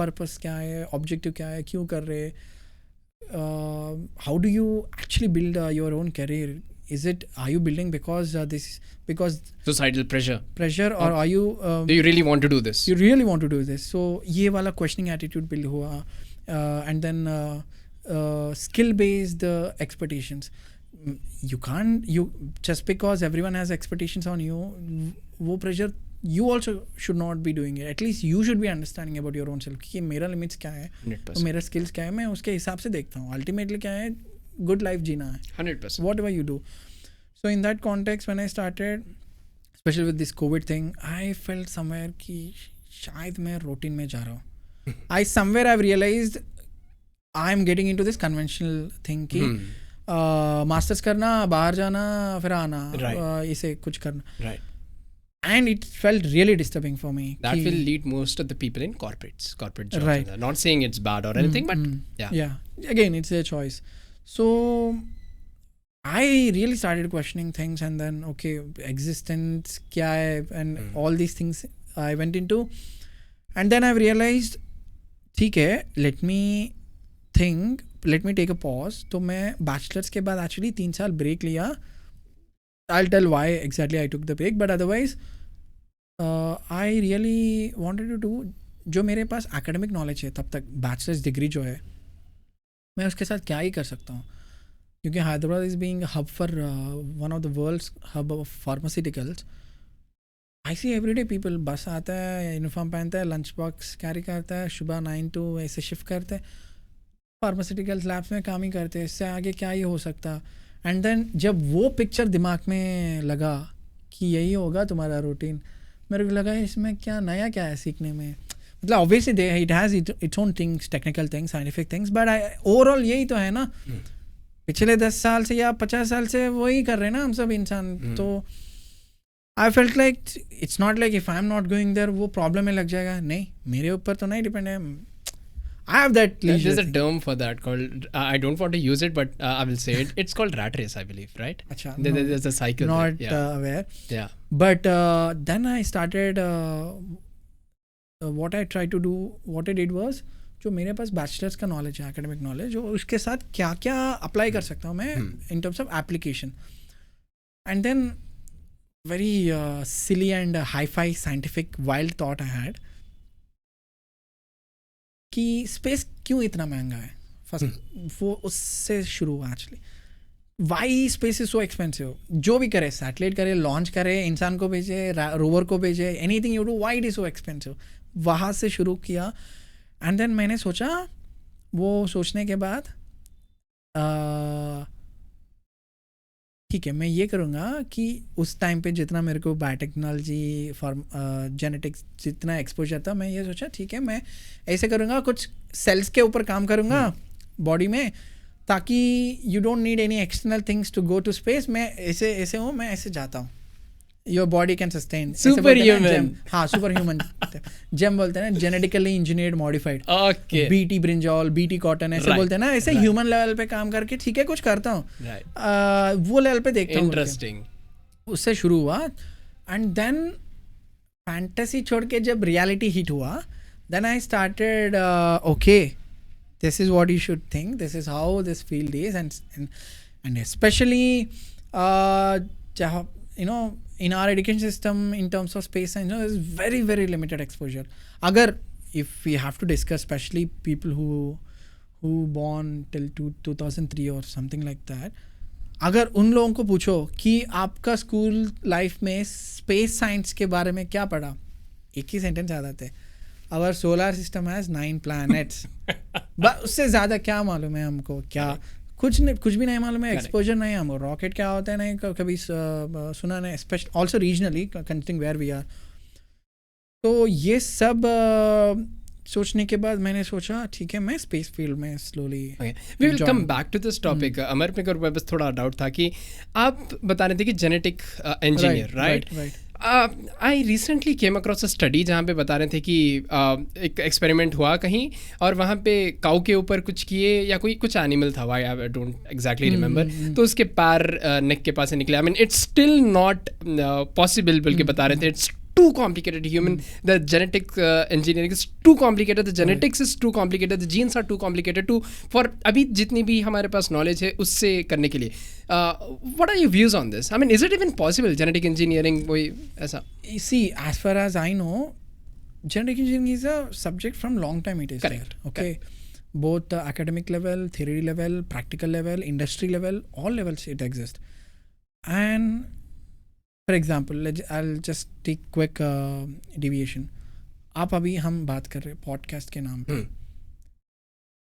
purpose क्या है, objective क्या है, क्यों कर रहे, how do you actually build your own career? Are you building because societal pressure, or are you do you really want to do this? You really want to do this. So ये वाला questioning attitude build हुआ. And then skill based expectations. You just because everyone has expectations on you, वो pressure, you also should not be doing it. At least you should be understanding about your own self कि मेरा limits क्या है, तो मेरा skills क्या है, मैं उसके हिसाब से देखता हूँ. Ultimately क्या है, good life जीना है, 100%, whatever you do. So in that context, when I started, especially with this COVID thing, I felt somewhere कि शायद मैं routine में जा रहा हूँ. Somewhere I've realized I'm getting into this conventional thing कि मास्टर्स करना, बाहर जाना, फिर आना, इसे कुछ करना. And it felt really disturbing for me. That will lead most of the people in corporate jobs. Right. Not saying it's bad or anything, but yeah. Again, it's their choice. So I really started questioning things, and then existence kya hai, and all these things I went into. And then I've realized, ठीक है, let me take a pause. तो मैं bachelors के बाद actually 3 साल break लिया. I'll tell why exactly I took the break, but otherwise I really wanted to do जो मेरे पास academic knowledge है तब तक, बैचलर्स डिग्री जो है, मैं उसके साथ क्या ही कर सकता हूँ. क्योंकि Hyderabad is being a hub for one of the world's hub of pharmaceuticals. I see everyday people, बस आता है, यूनिफॉर्म पहनता है, लंच बॉक्स कैरी करता है, सुबह 9 to ऐसे शिफ्ट करते हैं, फार्मास्यूटिकल्स लैब्स में काम ही करते हैं, इससे आगे क्या ही हो सकता. एंड देन जब वो पिक्चर दिमाग में लगा कि यही होगा तुम्हारा रूटीन, मेरे को लगा इसमें क्या नया क्या है सीखने में. मतलब obviously it has its own things, technical things, scientific things, but overall यही तो है ना. पिछले 10 साल से या 50 साल से वही कर रहे हैं ना हम सब इंसान. तो I felt like it's not like if I am not going there वो प्रॉब्लम में लग जाएगा. नहीं, मेरे ऊपर तो नहीं डिपेंड है. I have that leisure. There's a term for that called, I don't want to use it, but I will say it. It's called rat race, I believe, right? Achha, there's a cycle. Not aware. Yeah. But then I started, what I tried to do, what I did was, जो मेरे पास bachelor's का knowledge है, academic knowledge, उसके साथ क्या क्या apply कर सकता हूँ मैं in terms of application. And then very silly and hi fi scientific wild thought I had कि स्पेस क्यों इतना महंगा है. फर्स्ट वो उससे शुरू हुआ actually. Why space is so expensive. जो भी करे, सैटेलाइट करे, लॉन्च करे, इंसान को भेजे, रोवर को भेजे, anything you do, why it is so expensive. वहाँ से शुरू किया. एंड देन मैंने सोचा, वो सोचने के बाद ठीक है मैं ये करूँगा कि उस टाइम पे जितना मेरे को बायोटेक्नोलॉजी जेनेटिक्स जितना एक्सपोजर था, मैं ये सोचा ठीक है मैं ऐसे करूँगा, कुछ सेल्स के ऊपर काम करूँगा बॉडी में, ताकि you don't need any external things to go to space. मैं ऐसे ऐसे हूँ, मैं ऐसे जाता हूँ, your body can sustain. Super human. हाँ सुपर ह्यूमन जेम बोलते हैं ना, genetically engineered modified. Okay. BT brinjal, BT cotton ऐसे बोलते हैं ना, ऐसे ह्यूमन लेवल पे काम करके ठीक है कुछ करता हूँ, वो लेवल पे देखता हूँ. इंटरेस्टिंग. उससे शुरू हुआ एंड देन फैंटेसी छोड़ के जब रियलिटी हिट हुआ, then I started okay this is what you should think, this is how this field is. And specially you know in our education system in terms of space science, there's very very limited exposure. Agar if we have to discuss especially people who born till 2003 or something like that, अगर उन लोगों को पूछो कि आपका school life में space science के बारे में क्या पढ़ा, एक ही सेंटेंस याद आते हैं, our solar system has 9 planets. बस उससे ज़्यादा क्या मालूम है हमको, क्या कुछ भी नहीं मालूम है, एक्सपोजर नहीं है हमको, रॉकेट क्या होता है नहीं कभी सुना नहीं, special also regionally considering where we are. तो ये सब सोचने के बाद मैंने सोचा ठीक है मैं स्पेस फील्ड में slowly. We will come back to this topic. Amar पे बस थोड़ा डाउट था कि आप बता रहे थे कि genetic engineer, right? I recently came across a study जहाँ पे बता रहे थे कि एक एक्सपेरिमेंट हुआ कहीं, और वहाँ पे काऊ के ऊपर कुछ किए या कोई कुछ एनिमल था, आई डोंट एग्जैक्टली रिमेंबर, तो उसके पैर नेक के पास से निकले. I mean it's still not possible, बल्कि बता रहे थे it's too complicated. The genetic engineering is too complicated, the genetics is too complicated, the genes are too complicated for अभी जितनी भी हमारे पास knowledge है उससे करने के लिए. What are your views on this? I mean, is it even possible genetic engineering? वही ऐसा. See, as far as I know, genetic engineering is a subject from long time it is Correct. there. Okay. Both academic level, theory level, practical level, industry level, all levels it exists. And for example, I'll just take quick deviation. आप अभी हम बात कर रहे हैं podcast के नाम पे.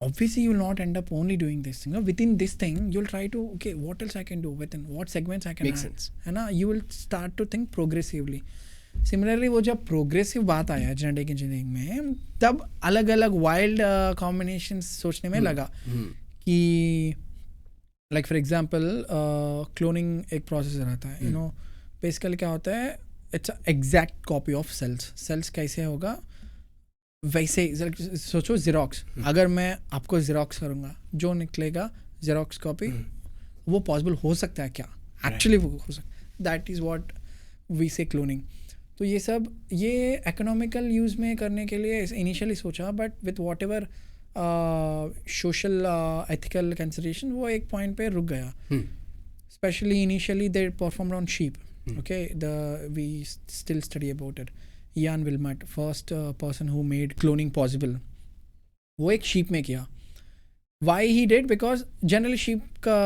Obviously, you will not end up only doing this thing. Within this thing, you'll try to, okay, what else I can do? Within what segments I can Makes add? sense. है ना? You will start to think progressively. Similarly, वो जब progressive बात आया genetic engineering में, तब अलग अलग wild combinations सोचने में लगा कि like for example, cloning एक process रहता है, you know. बेसिकली क्या होता है, it's exact copy of cells कैसे होगा वैसे. सोचो ज़ेरॉक्स, अगर मैं आपको ज़ेरॉक्स करूँगा, जो निकलेगा ज़ेरॉक्स कॉपी, वो पॉसिबल हो सकता है क्या? एक्चुअली वो हो सकता है. दैट इज़ व्हाट वी से क्लोनिंग. तो ये सब ये इकोनॉमिकल यूज़ में करने के लिए इनिशियली सोचा, but with what ever social ethical consideration वो एक पॉइंट पे रुक गया. Specially initially they performed on sheep. Okay, we still study about it. Ian Wilmot, first person who made cloning possible. वो एक sheep में किया. Why he did? Because generally sheep का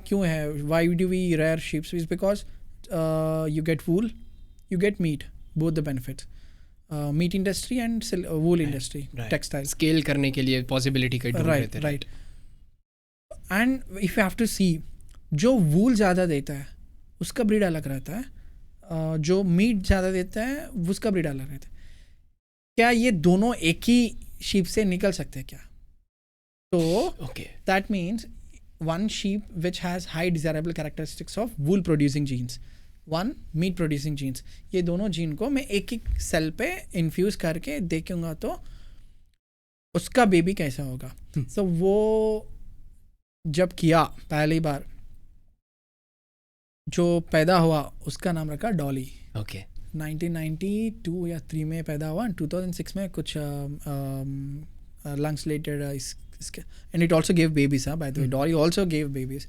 क्यों है? Why do we rear sheep? Is because you get wool, you get meat, both the benefits. Meat industry and wool industry, textile. Scale करने के लिए possibility का ढूंढ रहे थे. Right. And if you have to see, जो wool ज़्यादा देता है उसका ब्रीड अलग रहता है, जो मीट ज़्यादा देता है उसका ब्रीड अलग रहता है. क्या ये दोनों एक ही शीप से निकल सकते हैं क्या? तो that means one sheep which has high desirable characteristics of wool producing genes, one meat producing genes, ये दोनों जीन को मैं एक एक सेल पे इन्फ्यूज करके देखूंगा तो उसका बेबी कैसा होगा. तो वो जब किया पहली बार, जो पैदा हुआ उसका नाम रखा डॉली. 1992 या 3 में पैदा हुआ. 2006 में कुछ lungs related and it also gave babies, by the way. Dolly also gave babies,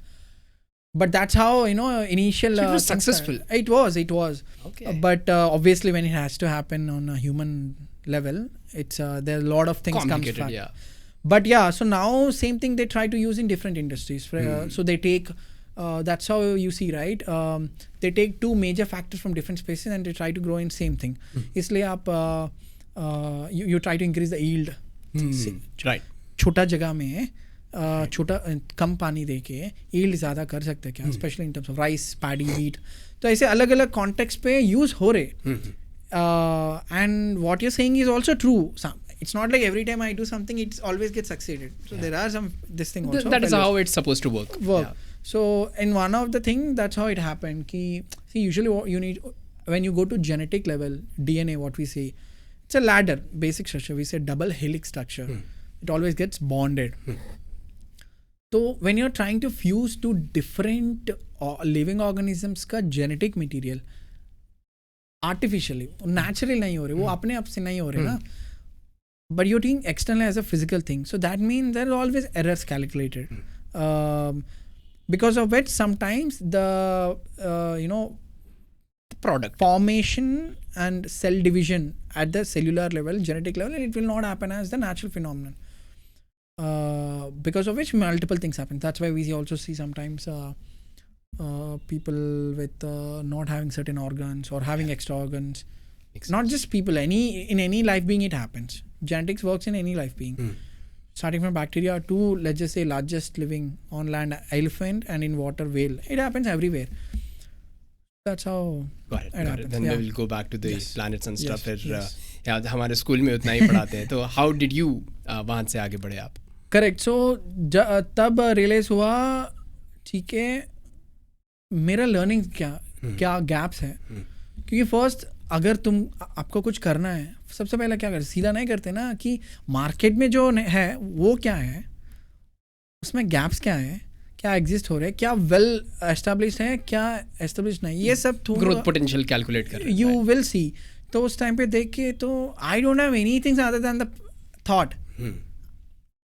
but that's how, you know, initial so it was successful. It was but obviously when it has to happen on a human level, it's there are a lot of things comes from. But yeah, so now same thing they try to use in different industries. So they take that's how you see, right? They take 2 major factors from different species and they try to grow in same thing. इसलिए आप you try to increase the yield. Right. छोटा जगह में छोटा कम पानी दे के yield ज़्यादा कर सकते हैं क्या, specially in terms of rice, paddy, wheat. तो ऐसे अलग अलग कॉन्टेक्स्ट पे यूज हो रहे. And what you're saying is also true. It's not like every time I do something, it's always gets succeeded. So there are some this thing also. That is how it's supposed to work. Yeah. So in one of the thing, that's how it happened. See, usually what you need when you go to genetic level, DNA, what we say, it's a ladder, basic structure. We say double helix structure. It always gets bonded. So when you're trying to fuse to different living organisms का genetic material, artificially, natural नहीं हो रहे, वो अपने आप से नहीं हो रहे ना. But you're doing external as a physical thing. So that means there are always errors calculated. Because of which sometimes the product formation and cell division at the cellular level, genetic level, it will not happen as the natural phenomenon. Because of which multiple things happen. That's why we also see sometimes people with not having certain organs or having extra organs. Not just people, in any life being it happens. Genetics works in any life being. Starting from bacteria to, let's just say, largest living on land elephant and in water whale. It happens everywhere. That's how got it. happens. Then we will go back to the planets and stuff. फिर हमारे school में उतना ही पढ़ाते हैं. तो how did you वहाँ से आगे बढ़े आप? Correct. So तब रियलाइज हुआ, ठीक है, मेरा लर्निंग क्या गैप्स है. क्योंकि फर्स्ट अगर आपको कुछ करना है, सबसे पहले क्या करते, सीधा नहीं करते ना कि मार्केट में जो है वो क्या है, उसमें गैप्स क्या है, क्या एग्जिस्ट हो रहे हैं, क्या वेल एस्टेब्लिश्ड है, क्या एस्टेब्लिश्ड नहीं, ये सब ग्रोथ पोटेंशियल कैलकुलेट कर यू विल सी. तो उस टाइम पे देख के तो I don't have anything other than the thought.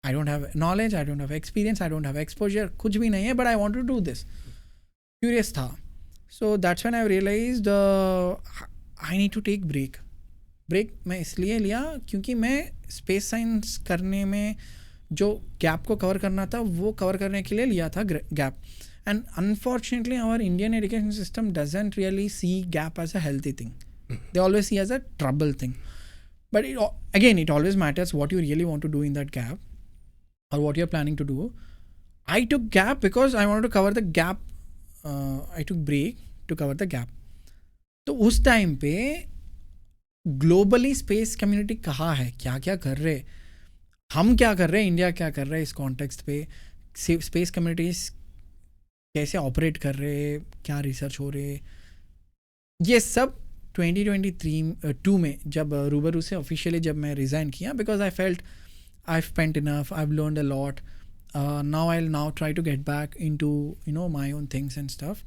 I don't have knowledge, I don't have experience, I don't have exposure, कुछ भी नहीं है, but I want to do this. Curious था. So that's when I realized I need to take break. मैं इसलिए लिया क्योंकि मैं स्पेस साइंस करने में जो गैप को कवर करना था वो कवर करने के लिए लिया था gap. And unfortunately our Indian education system doesn't really see gap as a healthy thing. They always see as a trouble thing. But it always matters what you really want to do in that gap or what you're planning to do. I took gap because I wanted to cover the gap. I took break to cover the gap. तो उस time पे globally space community कहाँ है, क्या क्या कर रहे, हम क्या कर रहे हैं, इंडिया क्या कर रहा है इस कॉन्टेक्स्ट पे, स्पेस कम्युनिटीज कैसे ऑपरेट कर रहे, क्या रिसर्च हो रहे, ये सब 2023 में जब रूबरू से ऑफिशियली जब मैं रिज़ाइन किया, because I felt I spent enough, I learned a lot. Now I will now try to get back into my own things and stuff,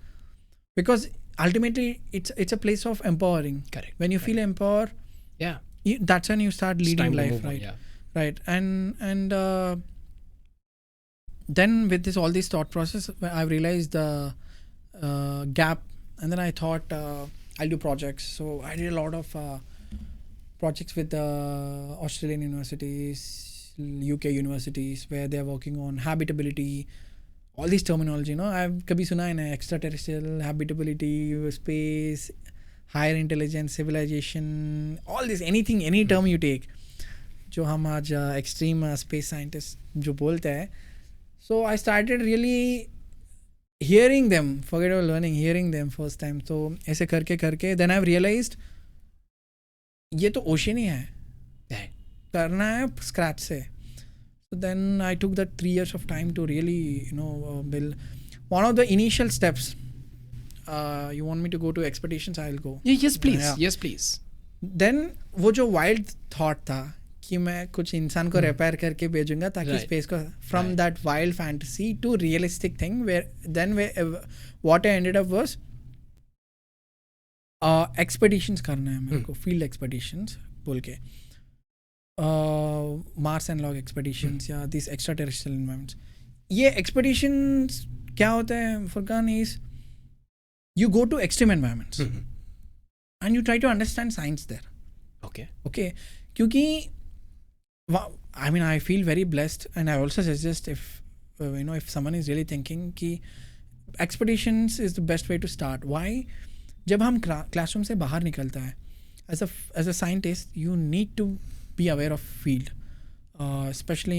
because ultimately it's a place of empowering. Correct. When you feel empowered, that's when you start leading life, right? Right. And then with all this thought process, I've realized the gap, and then I thought I'll do projects. So I did a lot of projects with Australian universities, UK universities, where they're working on habitability. All these terminology, I've कभी सुना है ना, extraterrestrial, habitability, space, higher intelligence, civilization, all this, anything, any term you take, जो हम आज extreme space scientists जो बोलते हैं. So I started really hearing them, forget about learning, hearing them first time. So ऐसे करके then I've realized ये तो ocean ही है, करना है scratch से. Then I took that 3 years of time to really, build. One of the initial steps, you want me to go to expeditions, I'll go. Yes, please. Yes, please. Then वो जो wild thought था कि मैं कुछ इंसान को repair करके भेजूंगा ताकि स्पेस को, from that wild fantasy to realistic thing, where what I ended up was expeditions करना है मेरे को, field expeditions बोल के. Mars and log expeditions या these extraterrestrial environments. ये expeditions क्या होता है Furqan, is you go to extreme environments and you try to understand science there. Okay. क्योंकि I mean I feel very blessed, and I also suggest if someone is really thinking कि expeditions is the best way to start. Why? जब हम classroom से बाहर निकलता है, as a scientist you need to be aware of field, especially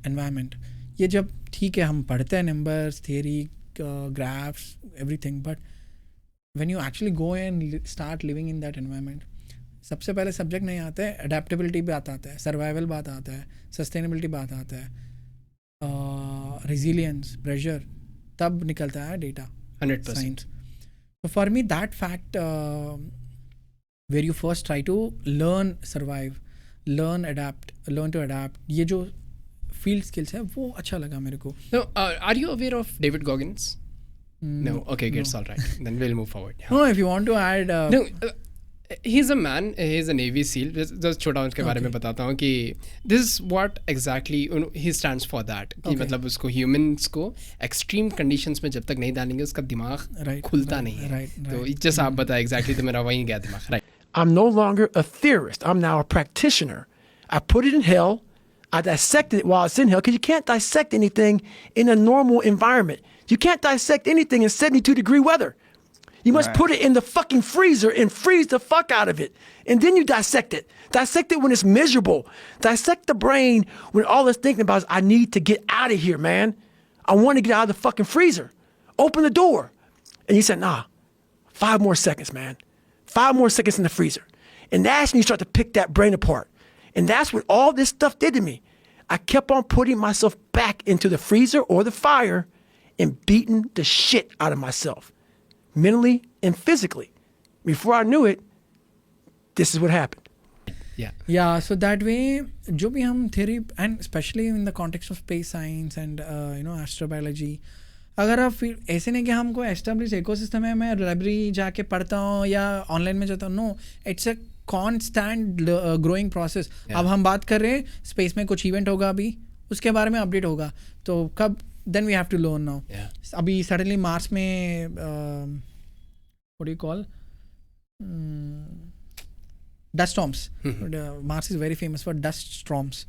environment. ये जब ठीक है हम पढ़ते हैं numbers theory graphs everything, but when you actually go and start living in that environment, सबसे पहले सब्जेक्ट नहीं आते हैं, अडेप्टेबिलिटी बात आता है, सर्वाइवल बात आता है, सस्टेनेबिलिटी बात आता है, रेजिलियंस, प्रेशर, तब निकलता है data 100%. Science. So for me that fact where you first try to learn survive, learn to adapt, ये जो field skills है वो अच्छा लगा मेरे को. No, are you aware of David Goggins? No. Okay, no. it's all right. Then we'll move forward. Yeah. No, if you want to add No, he's a man. He's a Navy SEAL. Just छोटा उसके बारे में बताता हूँ कि this is what exactly he stands for that. कि मतलब उसको humans को extreme conditions में जब तक नहीं डालेंगे उसका दिमाग खुलता नहीं है. तो just आप बताएं exactly, तो मेरा वहीं गया दिमाग. Right. I'm no longer a theorist. I'm now a practitioner. I put it in hell. I dissected it while it's in hell, because you can't dissect anything in a normal environment. You can't dissect anything in 72-degree weather. You must put it in the fucking freezer and freeze the fuck out of it. And then you dissect it. Dissect it when it's miserable. Dissect the brain when all it's thinking about is, I need to get out of here, man. I want to get out of the fucking freezer. Open the door. And you said, nah, 5 more seconds, man. 5 more seconds in the freezer. And that's when you start to pick that brain apart. And that's what all this stuff did to me. I kept on putting myself back into the freezer or the fire and beating the shit out of myself, mentally and physically. Before I knew it, this is what happened. Yeah, so that way जो भी हम theory and especially in the context of space science and astrobiology, अगर आप फिर ऐसे नहीं कि हमको एस्टेब्लिश इकोसिस्टम है, मैं लाइब्रेरी जाके पढ़ता हूँ या ऑनलाइन में जाता हूँ, no, it's a constant growing process. अब हम बात कर रहे हैं स्पेस में कुछ इवेंट होगा, अभी उसके बारे में अपडेट होगा, तो कब then we have to learn now. अभी suddenly मार्स में what do you call dust storms. Mars is very famous for dust storms.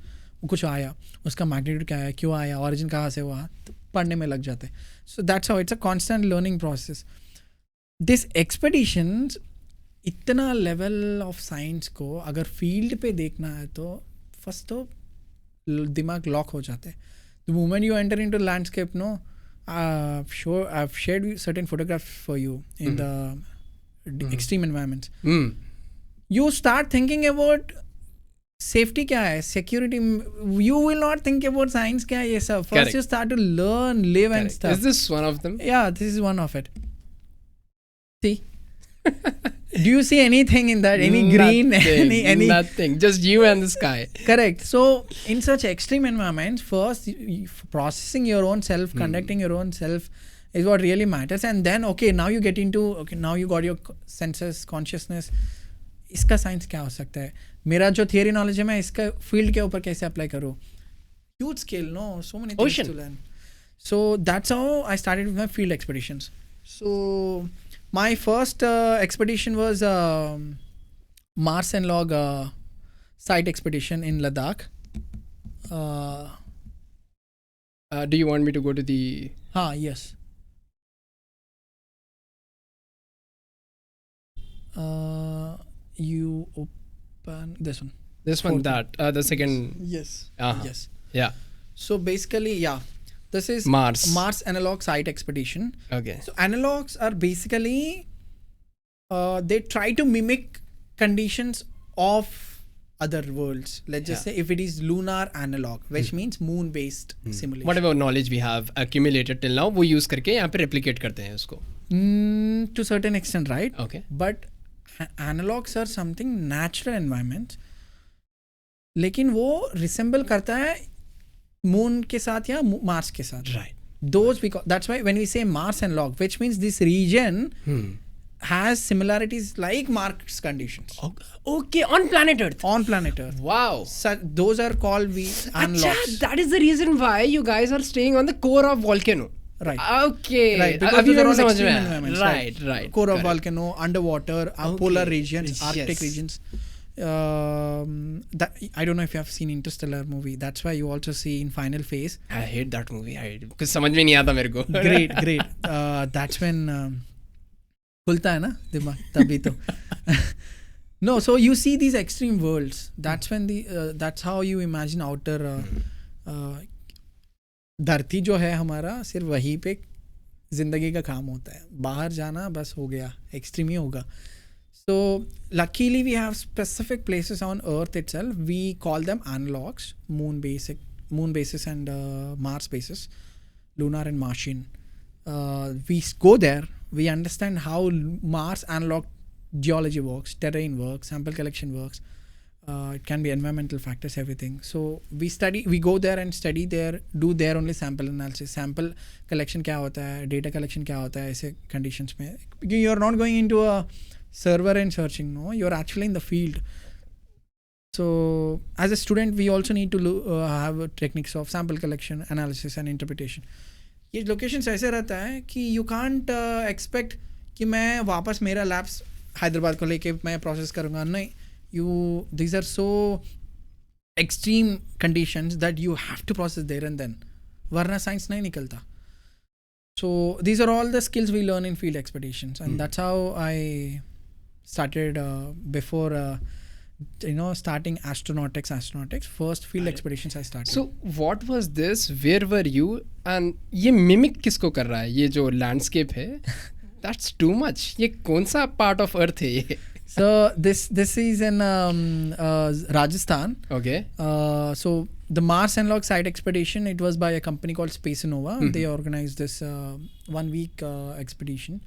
कुछ आया, उसका मैग्नीट्यूड क्या है, क्यों आया, ऑरिजिन कहाँ से हुआ, तो पढ़ने में लग जाते. सो that's how it's a constant learning process. This expeditions इतना लेवल ऑफ साइंस को अगर फील्ड पे देखना है तो फर्स्ट तो दिमाग लॉक हो जाते हैं. The moment you enter into landscape, no, I've shared certain photographs for you in the extreme environments. You start thinking about safety क्या है, security. You will not think about science क्या है ये सब. First you start to learn, live and stuff. Is this one of them? Yeah, this is one of it. See? Do you see anything in that? Any green? Any nothing. Just you and the sky. Correct. So in such extreme environments, first processing your own self, conducting your own self is what really matters. And then now you get into now you got your senses, consciousness. इसका science क्या हो सकता है, मेरा जो theory knowledge है मैं इसका फील्ड के ऊपर कैसे अप्लाई करूँ. Huge scale, no, so many things to learn. So that's how I started with my field expeditions. सो my first expedition was Mars and Log site expedition in Ladakh. Do you want me to go to the... Yes. You open this one. This one, that the second. Yes. Yes. Yeah. So basically, this is Mars analog site expedition. Okay. So analogs are basically they try to mimic conditions of other worlds. Let's just say if it is lunar analog, which means moon based simulation. Whatever knowledge we have accumulated till now, वो use करके यहाँ पे replicate करते हैं उसको. To certain extent, right? Okay. But analogs are something natural environments. लेकिन वो resemble करता है moon के साथ या Mars के साथ. Right. Those because that's why when we say Mars analog, which means this region has similarities like Mars conditions. Okay, on planet Earth. On planet Earth. Wow. So those are called analogs. Achha, that is the reason why you guys are staying on the core of volcano. Right. Okay. Right. Because those are all extreme environments. Right. Core of volcano, underwater, polar regions, Arctic regions. That I don't know if you have seen Interstellar movie. That's why you also see in final phase. I hate that movie. कुछ समझ में नहीं आता मेरे को. Great. That's when खुलता है ना दिमाग तभी तो. No, so you see these extreme worlds. That's when that's how you imagine outer धरती जो है हमारा सिर्फ वहीं पे ज़िंदगी का काम होता है, बाहर जाना बस हो गया, एक्सट्रीम ही होगा. So luckily we have specific places on Earth itself. We call them analogs, moon bases and Mars bases, lunar and Martian. We go there, we understand how Mars analog geology works, terrain works, sample collection works. It can be environmental factors, everything. So we go there and study there, do there only sample analysis, sample collection क्या होता है, data collection क्या होता है ऐसे conditions में. You are not going into a server and searching, no, you're actually in the field. So as a student we also need to have techniques of sample collection, analysis and interpretation. ये locations ऐसे रहता है कि you can't expect कि मैं वापस मेरा labs Hyderabad को लेके मैं process करूँगा, नहीं. These are so extreme conditions that you have to process there and then, वरना science नहीं निकलता. So these are all the skills we learn in field expeditions, and that's how I started before starting astronautics. First field expeditions I started. So what was this? Where were you? And ये mimic किसको कर रहा है? ये जो landscape है, that's too much. ये कौन सा part of Earth है ये? So this is in Rajasthan. Okay. So the Mars Analog Site Expedition, it was by a company called Space Innova. They organized this 1 week expedition.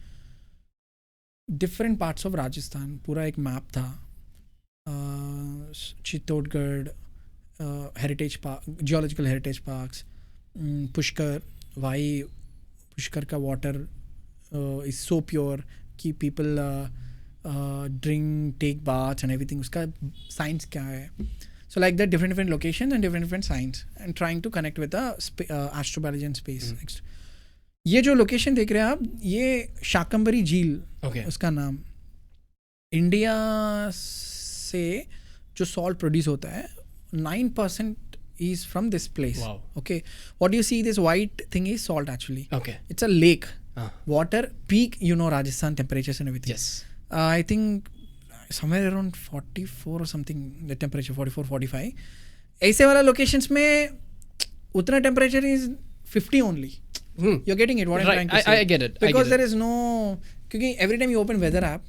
Different parts of Rajasthan. पूरा एक map था. Chittorgarh, heritage park, geological heritage parks, Pushkar. Why Pushkar ka water is so pure कि people drink, take baths and everything. उसका science क्या है? So like that, different locations and different science, and trying to connect with the astrobiology and space. ये जो location देख रहे हैं आप, ये शाकंभरी झील, उसका नाम. इंडिया से जो सॉल्ट प्रोड्यूस होता है 9% is from this place. Wow. Okay, what you see, this white thing is salt actually. Okay. It's a lake. Water peak, Rajasthan temperatures and everything. Yes. I think somewhere around 44 or something, the temperature 44-45. ऐसे वाला locations में उतना temperature is 50 only. You're getting it, what I'm trying to say. I get it. Because there is no, क्योंकि every time you open weather app,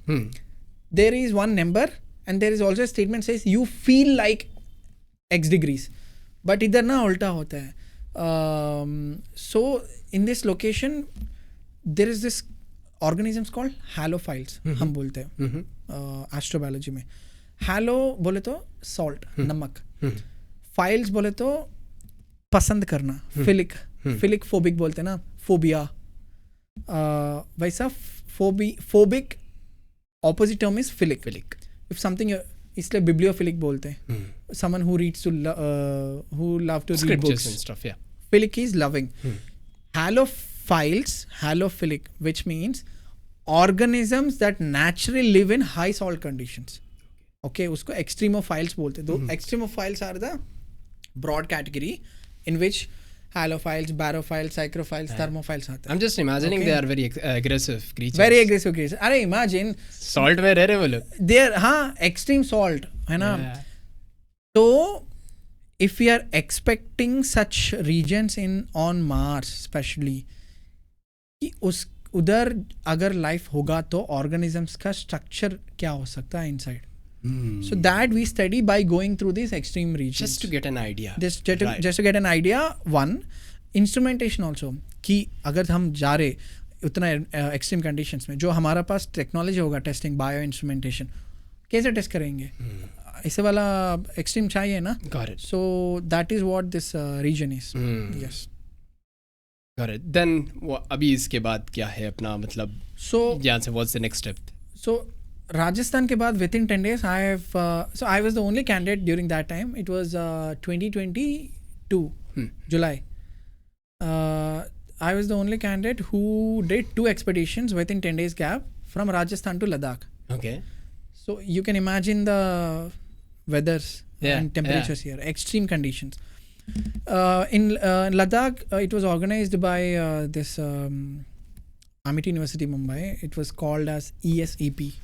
there is one number and there is also a statement says you feel like X degrees. But इधर ना उल्टा होता है. So in this location, there is this organisms called halophiles. हम बोलते हैं astrobiology में. Halo बोले तो salt, नमक. Philes बोले तो पसंद करना, philic phobic बोलते हैं ना, phobia. वैसा phobic opposite term is philic. If something, इसलिए bibliophilic बोलते हैं. Someone who reads to who love to read books and stuff. Yeah. Philic is loving. Halophiles, halophilic, which means organisms that naturally live in high salt conditions. Okay, उसको extremophiles बोलते हैं. Though extremophiles are the broad category in which halophiles, barophiles, psychrophiles, thermophiles आते हैं. I'm just imagining they are very aggressive creatures. Very aggressive creatures. अरे imagine salt में रह रहे वो लोग. they are extreme salt है ना. So if we are expecting such regions on Mars especially, कि उधर अगर लाइफ होगा तो ऑर्गेनिजम्स का स्ट्रक्चर क्या हो सकता है inside. So that we study by going through these extreme regions. Just to get an idea. Just to get an idea. One, instrumentation also. कि अगर हम जा रहे उतना extreme conditions में, जो हमारा पास टेक्नोलॉजी होगा टेस्टिंग, बायो इंस्ट्रूमेंटेशन, कैसे टेस्ट करेंगे? ऐसे वाला एक्सट्रीम चाहिए ना. Got it. So that is what this region is. Yes. Got it. Then अभी इसके बाद क्या है अपना मतलब? So यहाँ से what's the next step? So Rajasthan के बाद within 10 days I have so I was the only candidate during that time. It was 2022 July. I was the only candidate who did 2 expeditions within 10 days gap from Rajasthan to Ladakh. Okay. So you can imagine the weathers and temperatures here, extreme conditions. In Ladakh, it was organized by this Amity University, Mumbai. It was called as ESEP.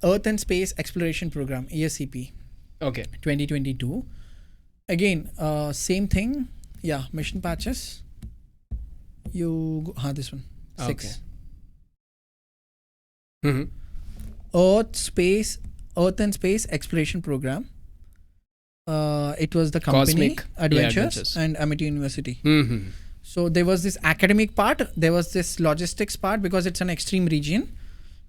Earth and Space Exploration Program, ESEP. Okay. 2022. Again, same thing. Yeah, mission patches. This one. 6. Okay. Mm-hmm. Earth and Space Exploration Program. It was the company Cosmic Adventures and Amity University. Mm-hmm. So there was this academic part, there was this logistics part because it's an extreme region,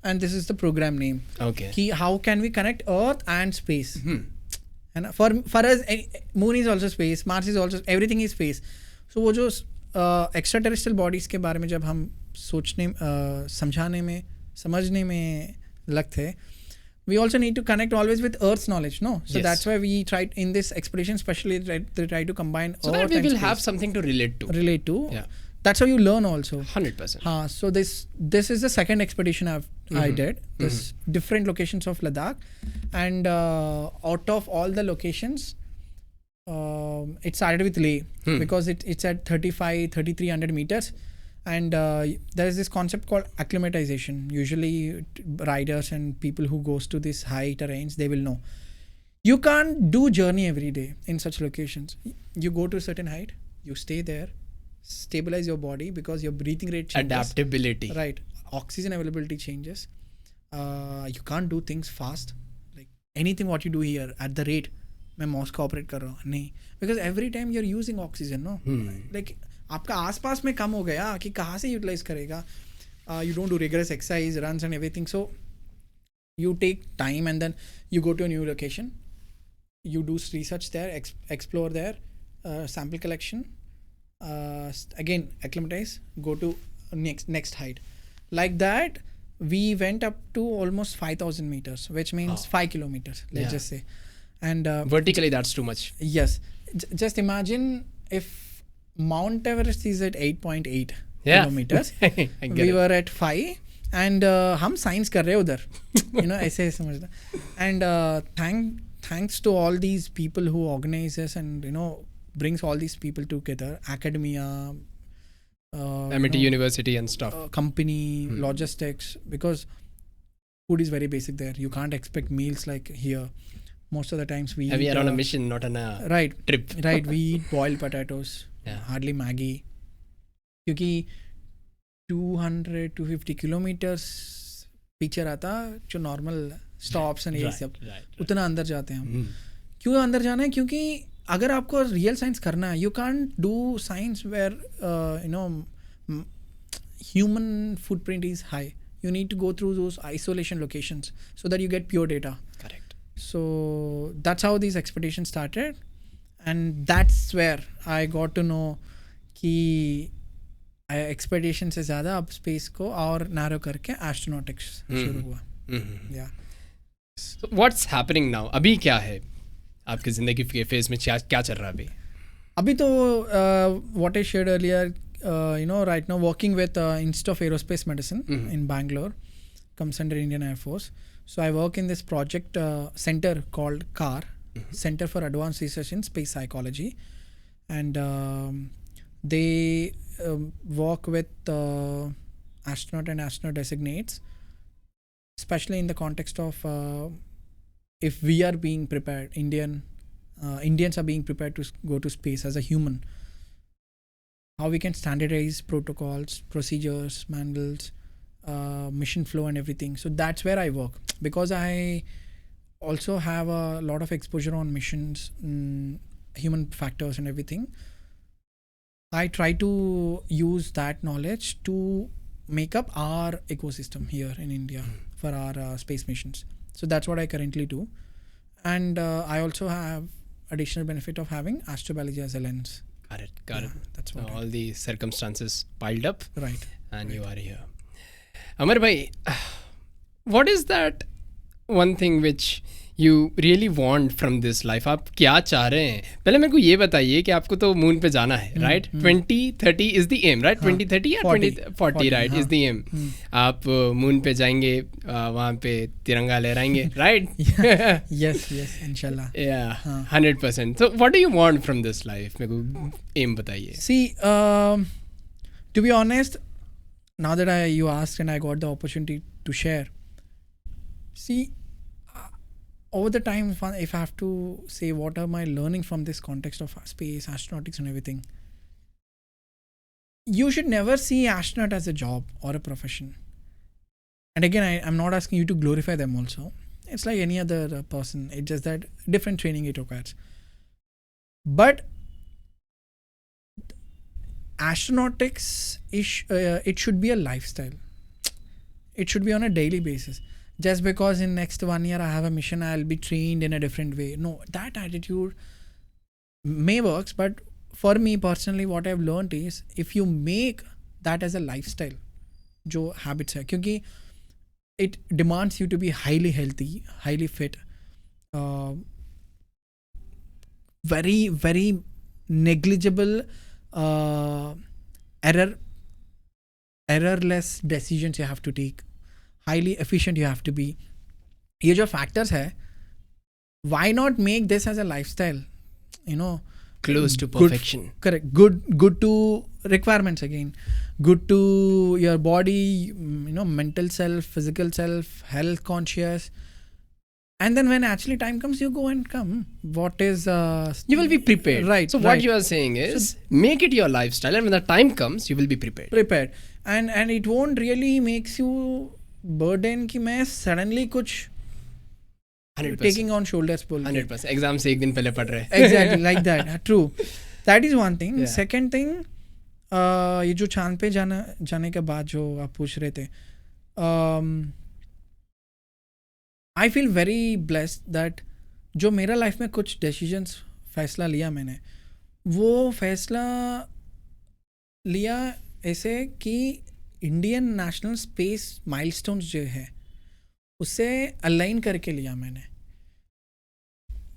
and this is the program name. Okay. How can we connect Earth and space? Hmm. And for us, Moon is also space, Mars is also, everything is space. So वो जो extraterrestrial bodies के बारे में जब हम सोचने समझाने में समझने में लगते, we also need to connect always with Earth's knowledge, no? So Yes. that's why we tried in this expedition, especially they try to combine So Earth that we and will space. have something to relate to. Yeah. That's how you learn also. 100%. So this is the second expedition I did. This different locations of Ladakh, and out of all the locations, it started with Leh because it's at 3,300 meters, and there is this concept called acclimatization. Usually riders and people who goes to these high terrains, they will know. You can't do journey every day in such locations. You go to a certain height, you stay there, stabilize your body because your breathing rate changes. Adaptability. Right. Oxygen availability changes. You can't do things fast. Like anything what you do here at the rate मैं मॉस का operate कर रहा हूँ नहीं, because every time you are using oxygen, no like आपका आसपास में कम हो गया कि कहाँ से यूटिलाइज करेगा. You don't do rigorous exercise, runs and everything, so you take time and then you go to a new location, you do research there, explore there, sample collection, again acclimatize, go to next height. Like that we went up to almost 5,000 meters, which means 5 kilometers, let's just say. And vertically that's too much. Yes. Just imagine if Mount Everest is at 8.8 kilometers. We were at 5 and हम science कर रहे हैं उधर, you know, ऐसे समझना. And thanks to all these people who organize this and, you know, brings all these people together, academia, Amity University and stuff, company, logistics, because food is very basic there. You can't expect meals like here. Most of the times we are on a mission, not on a trip. Right, we eat boiled potatoes, hardly Maggi. क्योंकि 200-250 kilometers पीछे रहता जो normal stops and ये सब, उतना अंदर जाते हैं हम. क्यों अंदर जाना है? क्योंकि अगर आपको रियल साइंस करना है, you can't do science where you know human footprint is high. You need to go through those isolation locations so that you get pure data. Correct. So that's how these expeditions started, and that's where I got to know कि expedition से ज़्यादा अब space को और narrow करके astronautics शुरू हुआ. Yeah. So what's happening now? अभी क्या है आपकी ज़िंदगी के फेज में, क्या चल रहा है अभी? अभी तो what I shared earlier, you know, right now working with Institute of Aerospace Medicine in Bangalore, comes under Indian Air Force. So I work in this project center called CAR, Center for Advanced Research in Space Psychology, and they work with astronaut and astronaut designates, especially in the context of if we are being prepared, Indians are being prepared to go to space as a human, how we can standardize protocols, procedures, manuals, mission flow and everything. So that's where I work, because I also have a lot of exposure on missions, human factors and everything. I try to use that knowledge to make up our ecosystem here in India for our space missions. So that's what I currently do. And I also have additional benefit of having astrobiology as a lens. Got it. That's what all the circumstances piled up, right, and you are here. Amar bhai, what is that one thing which you really want from this life? आप क्या चाह रहे हैं? पहले मेरे को ये बताइए कि आपको तो मून पे जाना है, right? 2030 is the aim, right? 2030 या 2040, right, is the aim. आप मून पे जाएंगे, वहाँ पे तिरंगा लहराएंगे, right? yes, inshallah. Yeah, 100%. So what do you want from this life? मेरे को aim बताइए. See, to be honest, now that you asked and I got the opportunity to share, see, over the time, if I have to say what am I learning from this context of space, astronautics and everything, you should never see astronaut as a job or a profession. And again, I'm not asking you to glorify them also. It's like any other person. It's just that different training it requires. But astronautics, it should be a lifestyle. It should be on a daily basis. Just because in next 1 year I have a mission, I'll be trained in a different way. No, that attitude may works, but for me personally, what I've learned is if you make that as a lifestyle, जो habits है, क्योंकि it demands you to be highly healthy, highly fit, very, very negligible, errorless decisions you have to take, highly efficient you have to be. ये जो factors है, why not make this as a lifestyle? You know, close to perfection. Correct. Good to requirements again. Good to your body, you know, mental self, physical self, health conscious. And then when actually time comes, you go and come. What is... you will be prepared. Right. So what you are saying is, make it your lifestyle, and when the time comes, you will be prepared. Prepared. And it won't really makes you burden कि मैं suddenly कुछ 100%. taking on shoulders बोल के. 100%. Exam से एक दिन पहले पढ़ रहे. Exactly, like that. True. That is one thing. Yeah. Second thing, ये जो चांद पे जाने के बाद जो आप पूछ रहे थे, I feel very blessed that जो मेरा लाइफ में कुछ decisions फैसला लिया मैंने, वो फैसला लिया ऐसे कि इंडियन नेशनल स्पेस माइलस्टोन्स जो है उससे अलाइन करके लिया मैंने.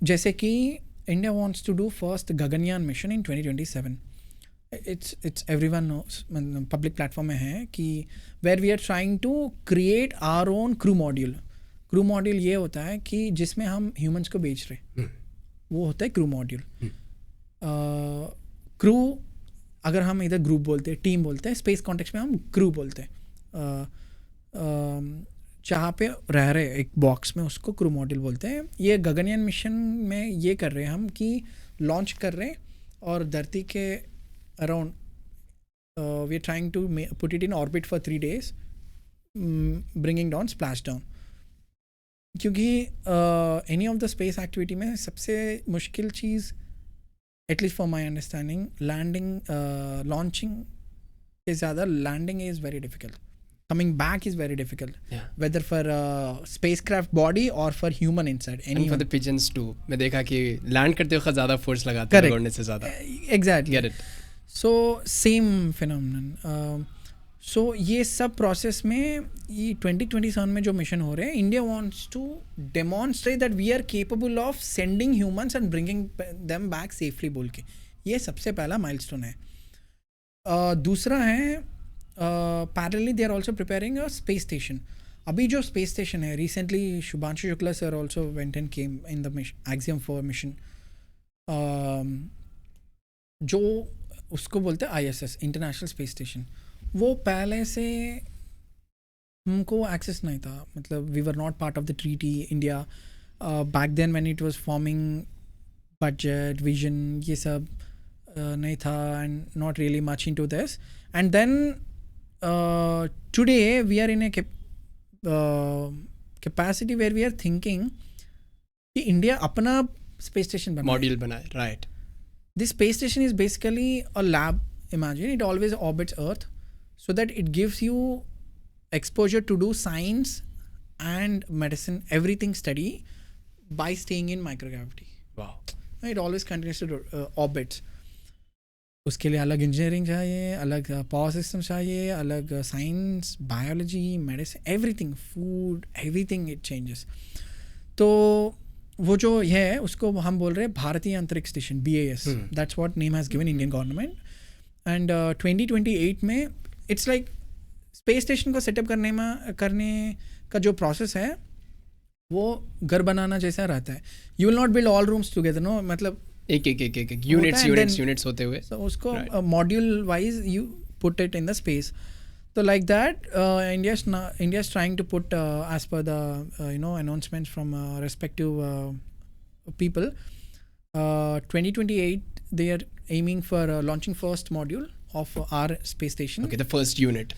जैसे कि India wants to do first Gaganyaan mission in 2027. It's everyone knows, public platform में है कि where we are trying to create our own crew module. Crew module ये होता है कि जिसमें हम ह्यूमंस को बेच रहे, वो होता है क्रू मॉड्यूल. क्रू अगर हम इधर ग्रुप बोलते हैं, टीम बोलते हैं, स्पेस कॉन्टेक्स्ट में हम क्रू बोलते हैं. जहाँ पे रह रहे एक बॉक्स में उसको क्रू मॉड्यूल बोलते हैं. ये गगनयान मिशन में ये कर रहे हैं हम कि लॉन्च कर रहे हैं और धरती के around we are trying to put it in orbit for 3 days, bringing down splash down. क्योंकि any of the space activity में सबसे मुश्किल चीज़, at least for my understanding, landing, launching से ज़्यादा landing is very difficult. Coming back is very difficult. Yeah. Whether for spacecraft body or for human inside. And for the pigeons too. मैं देखा कि land करते वक्त ज़्यादा फोर्स लगाते हैं उड़ने से ज़्यादा. Exactly. Get it. So same phenomenon. So ये सब प्रोसेस में ये 2027 में जो मिशन हो रहे हैं, India wants to demonstrate that we are capable of sending humans and bringing them back safely बोल के. ये सबसे पहला माइलस्टोन है. दूसरा है parallelly they are also preparing a space station. अभी जो space station है, recently Shubhanshu Shukla sir also went and came in the mission, Axiom 4 mission, जो उसको बोलते हैं ISS, International Space Station. वो पहले से हमको access नहीं था, मतलब we were not part of the treaty. India back then when it was forming budget, vision, ये सब नहीं था, and not really much into this. And then today we are in a capacity where we are thinking कि India अपना space station बनाए, module बनाए. Right. This space station is basically a lab. Imagine it always orbits earth so that it gives you exposure to do science and medicine, everything study by staying in microgravity. Wow. It always continues to orbits. उसके लिए अलग engineering चाहिए, अलग power system चाहिए, अलग science, biology, medicine, everything, food, everything it changes. तो वो जो है उसको हम बोल रहे हैं भारतीय अंतरिक्ष station, BAS. That's what name has given Indian government. And 2028 में इट्स लाइक स्पेस स्टेशन को सेटअप करने का जो प्रोसेस है वो घर बनाना जैसा रहता है. You will not build all rooms together, no, मतलब एक यूनिट्स होते हुए. So उसको module wise you put it in the space. So like that, India's trying to put as per the announcements from respective people. 2028 they are aiming for launching first module of our space station. Okay, the first unit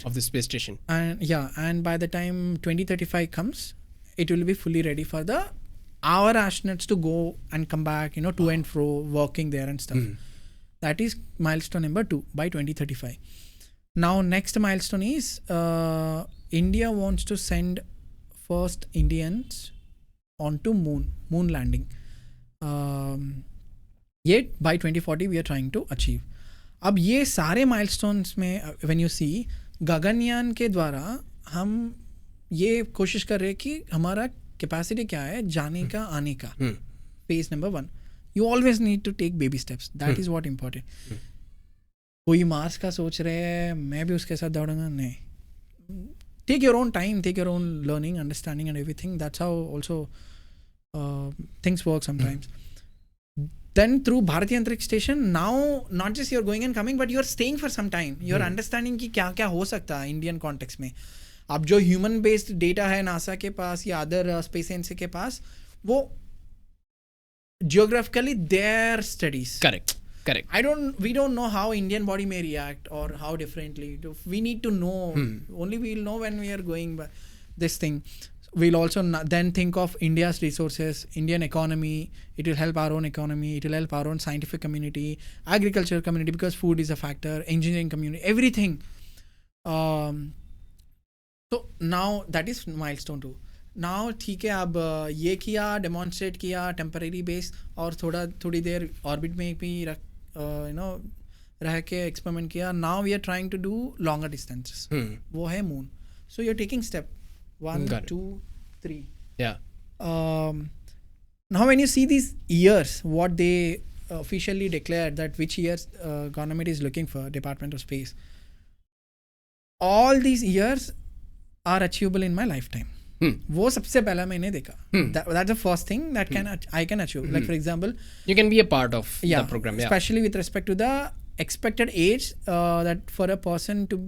of the space station. And by the time 2035 comes, it will be fully ready for our astronauts to go and come back, to and fro, working there and stuff. That is milestone number 2 by 2035. Now next milestone is India wants to send first Indians onto moon landing. Yet by 2040 we are trying to achieve. अब ये सारे milestones में when you see Gaganyaan के द्वारा हम ये कोशिश कर रहे हैं कि हमारा कैपेसिटी क्या है जाने का आने का. Phase number 1 you always need to take baby steps. That is what important. कोई मार्स का सोच रहे हैं मैं भी उसके साथ दौड़ूंगा, नहीं. Take your own time, take your own learning, understanding and everything. That's how also things work sometimes. Then through Bharatiya Antariksh Station, now not just you're going and coming, but you're staying for some time. You're understanding कि क्या क्या हो सकता है Indian context में. अब जो human based data है नासा के पास या अदर स्पेस एजेंसी के पास, वो geographically their studies. Correct. We don't know how Indian body may react or how differently. We need to know. Only we'll know when we are going by this thing. We'll also then think of India's resources, Indian economy. It will help our own economy. It will help our own scientific community, agriculture community, because food is a factor, engineering community, everything. So now that is milestone 2. Now ठीक है, अब ये किया, demonstrate किया temporary base, और थोड़ी देर orbit में भी रह के एक्सपेरिमेंट किया. Now we are trying to do longer distances. वो है moon. So you are taking step 1, 2, 3. Yeah. Now when you see these years, what they officially declared that which years government is looking for, Department of Space, all these years are achievable in my lifetime. वो सबसे पहला मैंने देखा. That's the first thing that I can achieve. Like for example, you can be a part of the program. Yeah. Especially with respect to the expected age that for a person to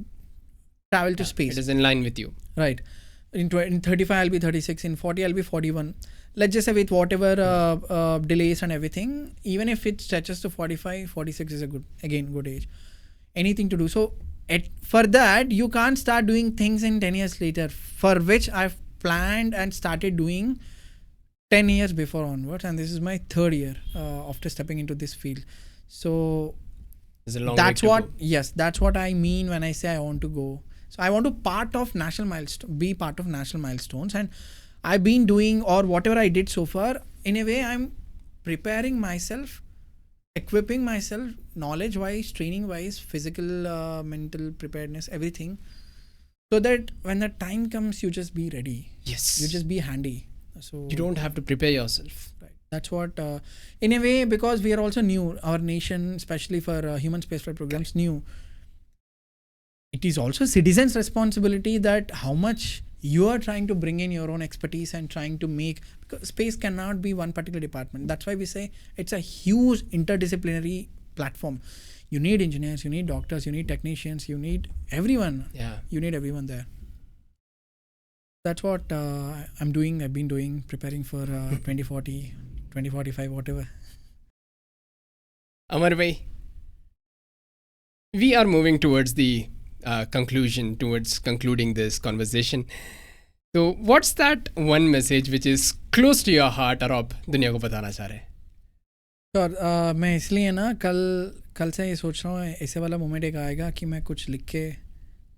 travel to space. It is in line with you. Right. In 35 I'll be 36, in 40 I'll be 41. Let's just say with whatever delays and everything, even if it stretches to 45, 46 is a good age. Anything to do. So for that you can't start doing things in 10 years later, for which I've planned and started doing 10 years before onwards, and this is my 3rd year after stepping into this field. So that's what I mean when I say I want to go. So I want to be part of national milestones, and I've been doing, or whatever I did so far, in a way I'm preparing myself, equipping myself, knowledge wise, training wise, physical, mental preparedness, everything, so that when the time comes you just be ready. Yes. You just be handy. So you don't have to prepare yourself. Right. That's what in a way, because we are also new, our nation, especially for human spaceflight programs, new. It is also citizens' responsibility that how much you are trying to bring in your own expertise and trying to make, because space cannot be one particular department. That's why we say it's a huge interdisciplinary platform. You need engineers, you need doctors, you need technicians, you need everyone. Yeah. You need everyone there. That's what I'm doing. I've been doing, preparing for 2040, 2045, whatever. Amar bhai, we are moving towards the towards concluding this conversation. So what's that one message which is close to your heart और आप दुनिया को बताना चाह रहे हैं? Sure. मैं इसलिए ना कल से ये सोच रहा हूँ, ऐसे वाला मोमेंट एक आएगा कि मैं कुछ लिख के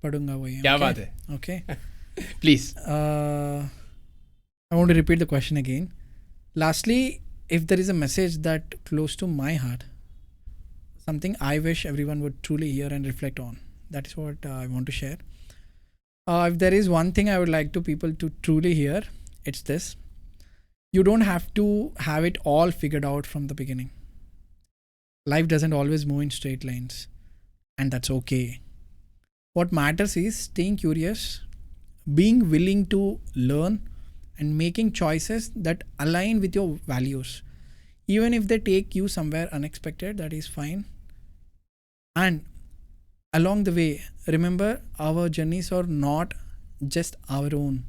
पढ़ूंगा. वही क्या बात है? Okay. Please. I want to repeat the question again. Lastly, if there is a message that close to my heart, something I wish everyone would truly hear and reflect on, that is what I want to share. If there is one thing I would like people to truly hear, it's this. You don't have to have it all figured out from the beginning. Life doesn't always move in straight lines, and that's okay. What matters is staying curious, being willing to learn, and making choices that align with your values. Even if they take you somewhere unexpected, that is fine. And along the way, remember our journeys are not just our own.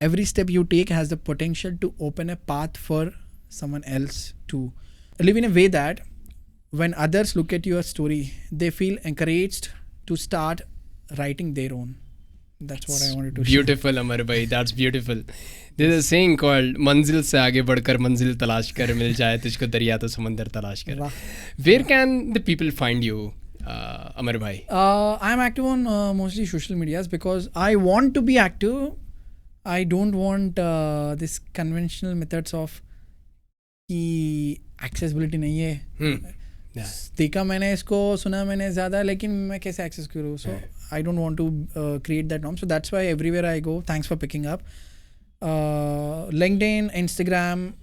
Every step you take has the potential to open a path for someone else to live in a way that when others look at your story, they feel encouraged to start writing their own. That's what I wanted to Beautiful, Amar bhai. That's beautiful. There's a saying called "मंजिल से आगे बढ़कर मंजिल तलाश कर, मिल जाए तुझको दरिया तो समंदर तलाश कर." Where can the people find you, Amar bhai? I'm active on mostly social medias because I want to be active. I don't want this conventional methods of कि accessibility नहीं है. देखा मैंने इसको, सुना मैंने ज़्यादा, लेकिन मैं कैसे access करूँ? So I don't want to create that norm. So that's why everywhere I go, thanks for picking up. LinkedIn, Instagram,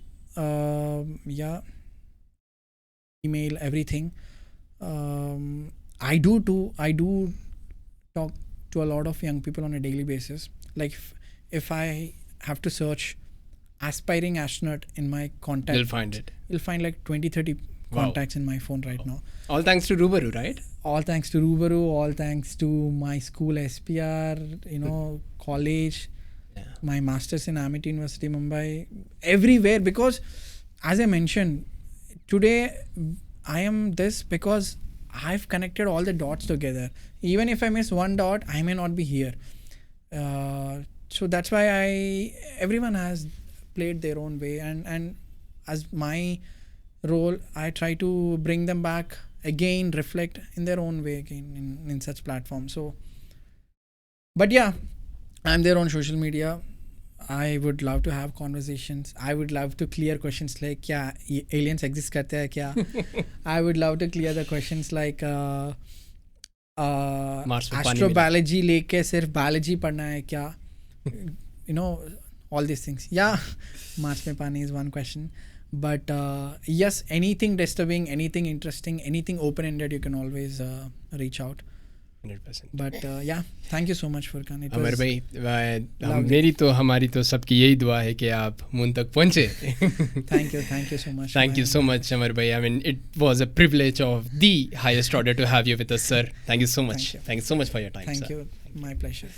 email, everything. I do talk to a lot of young people on a daily basis. Like if I have to search aspiring astronaut in my contact, You'll find it. You'll find like 20-30 contacts in my phone right now. All thanks to Rubaru, right? All thanks to Rubaru, all thanks to my school SPR, college, my masters in Amity University, Mumbai, everywhere. Because as I mentioned, today I am this because I've connected all the dots together. Even if I miss one dot, I may not be here. So that's why everyone has played their own way, and as my role, I try to bring them back again, reflect in their own way again in such platforms. So, but yeah, I'm there on social media. I would love to have conversations. I would love to clear questions like, क्या aliens exist करते हैं क्या? I would love to clear the questions like astrobiology लेके सिर्फ biology पढ़ना है क्या? All these things. Yeah, Mars में पानी is one question. But yes, anything disturbing, anything interesting, anything open-ended, you can always reach out. 100%. But yeah, thank you so much, Furkan. अमर भाई, मेरी तो हमारी तो सबकी यही दुआ है कि आप मून तक पहुँचे. Thank you so much. Thank you so much, Amar bhai. I mean, it was a privilege of the highest order to have you with us, sir. Thank you so much. Thank you so much for your time, sir. Thank you. My pleasure.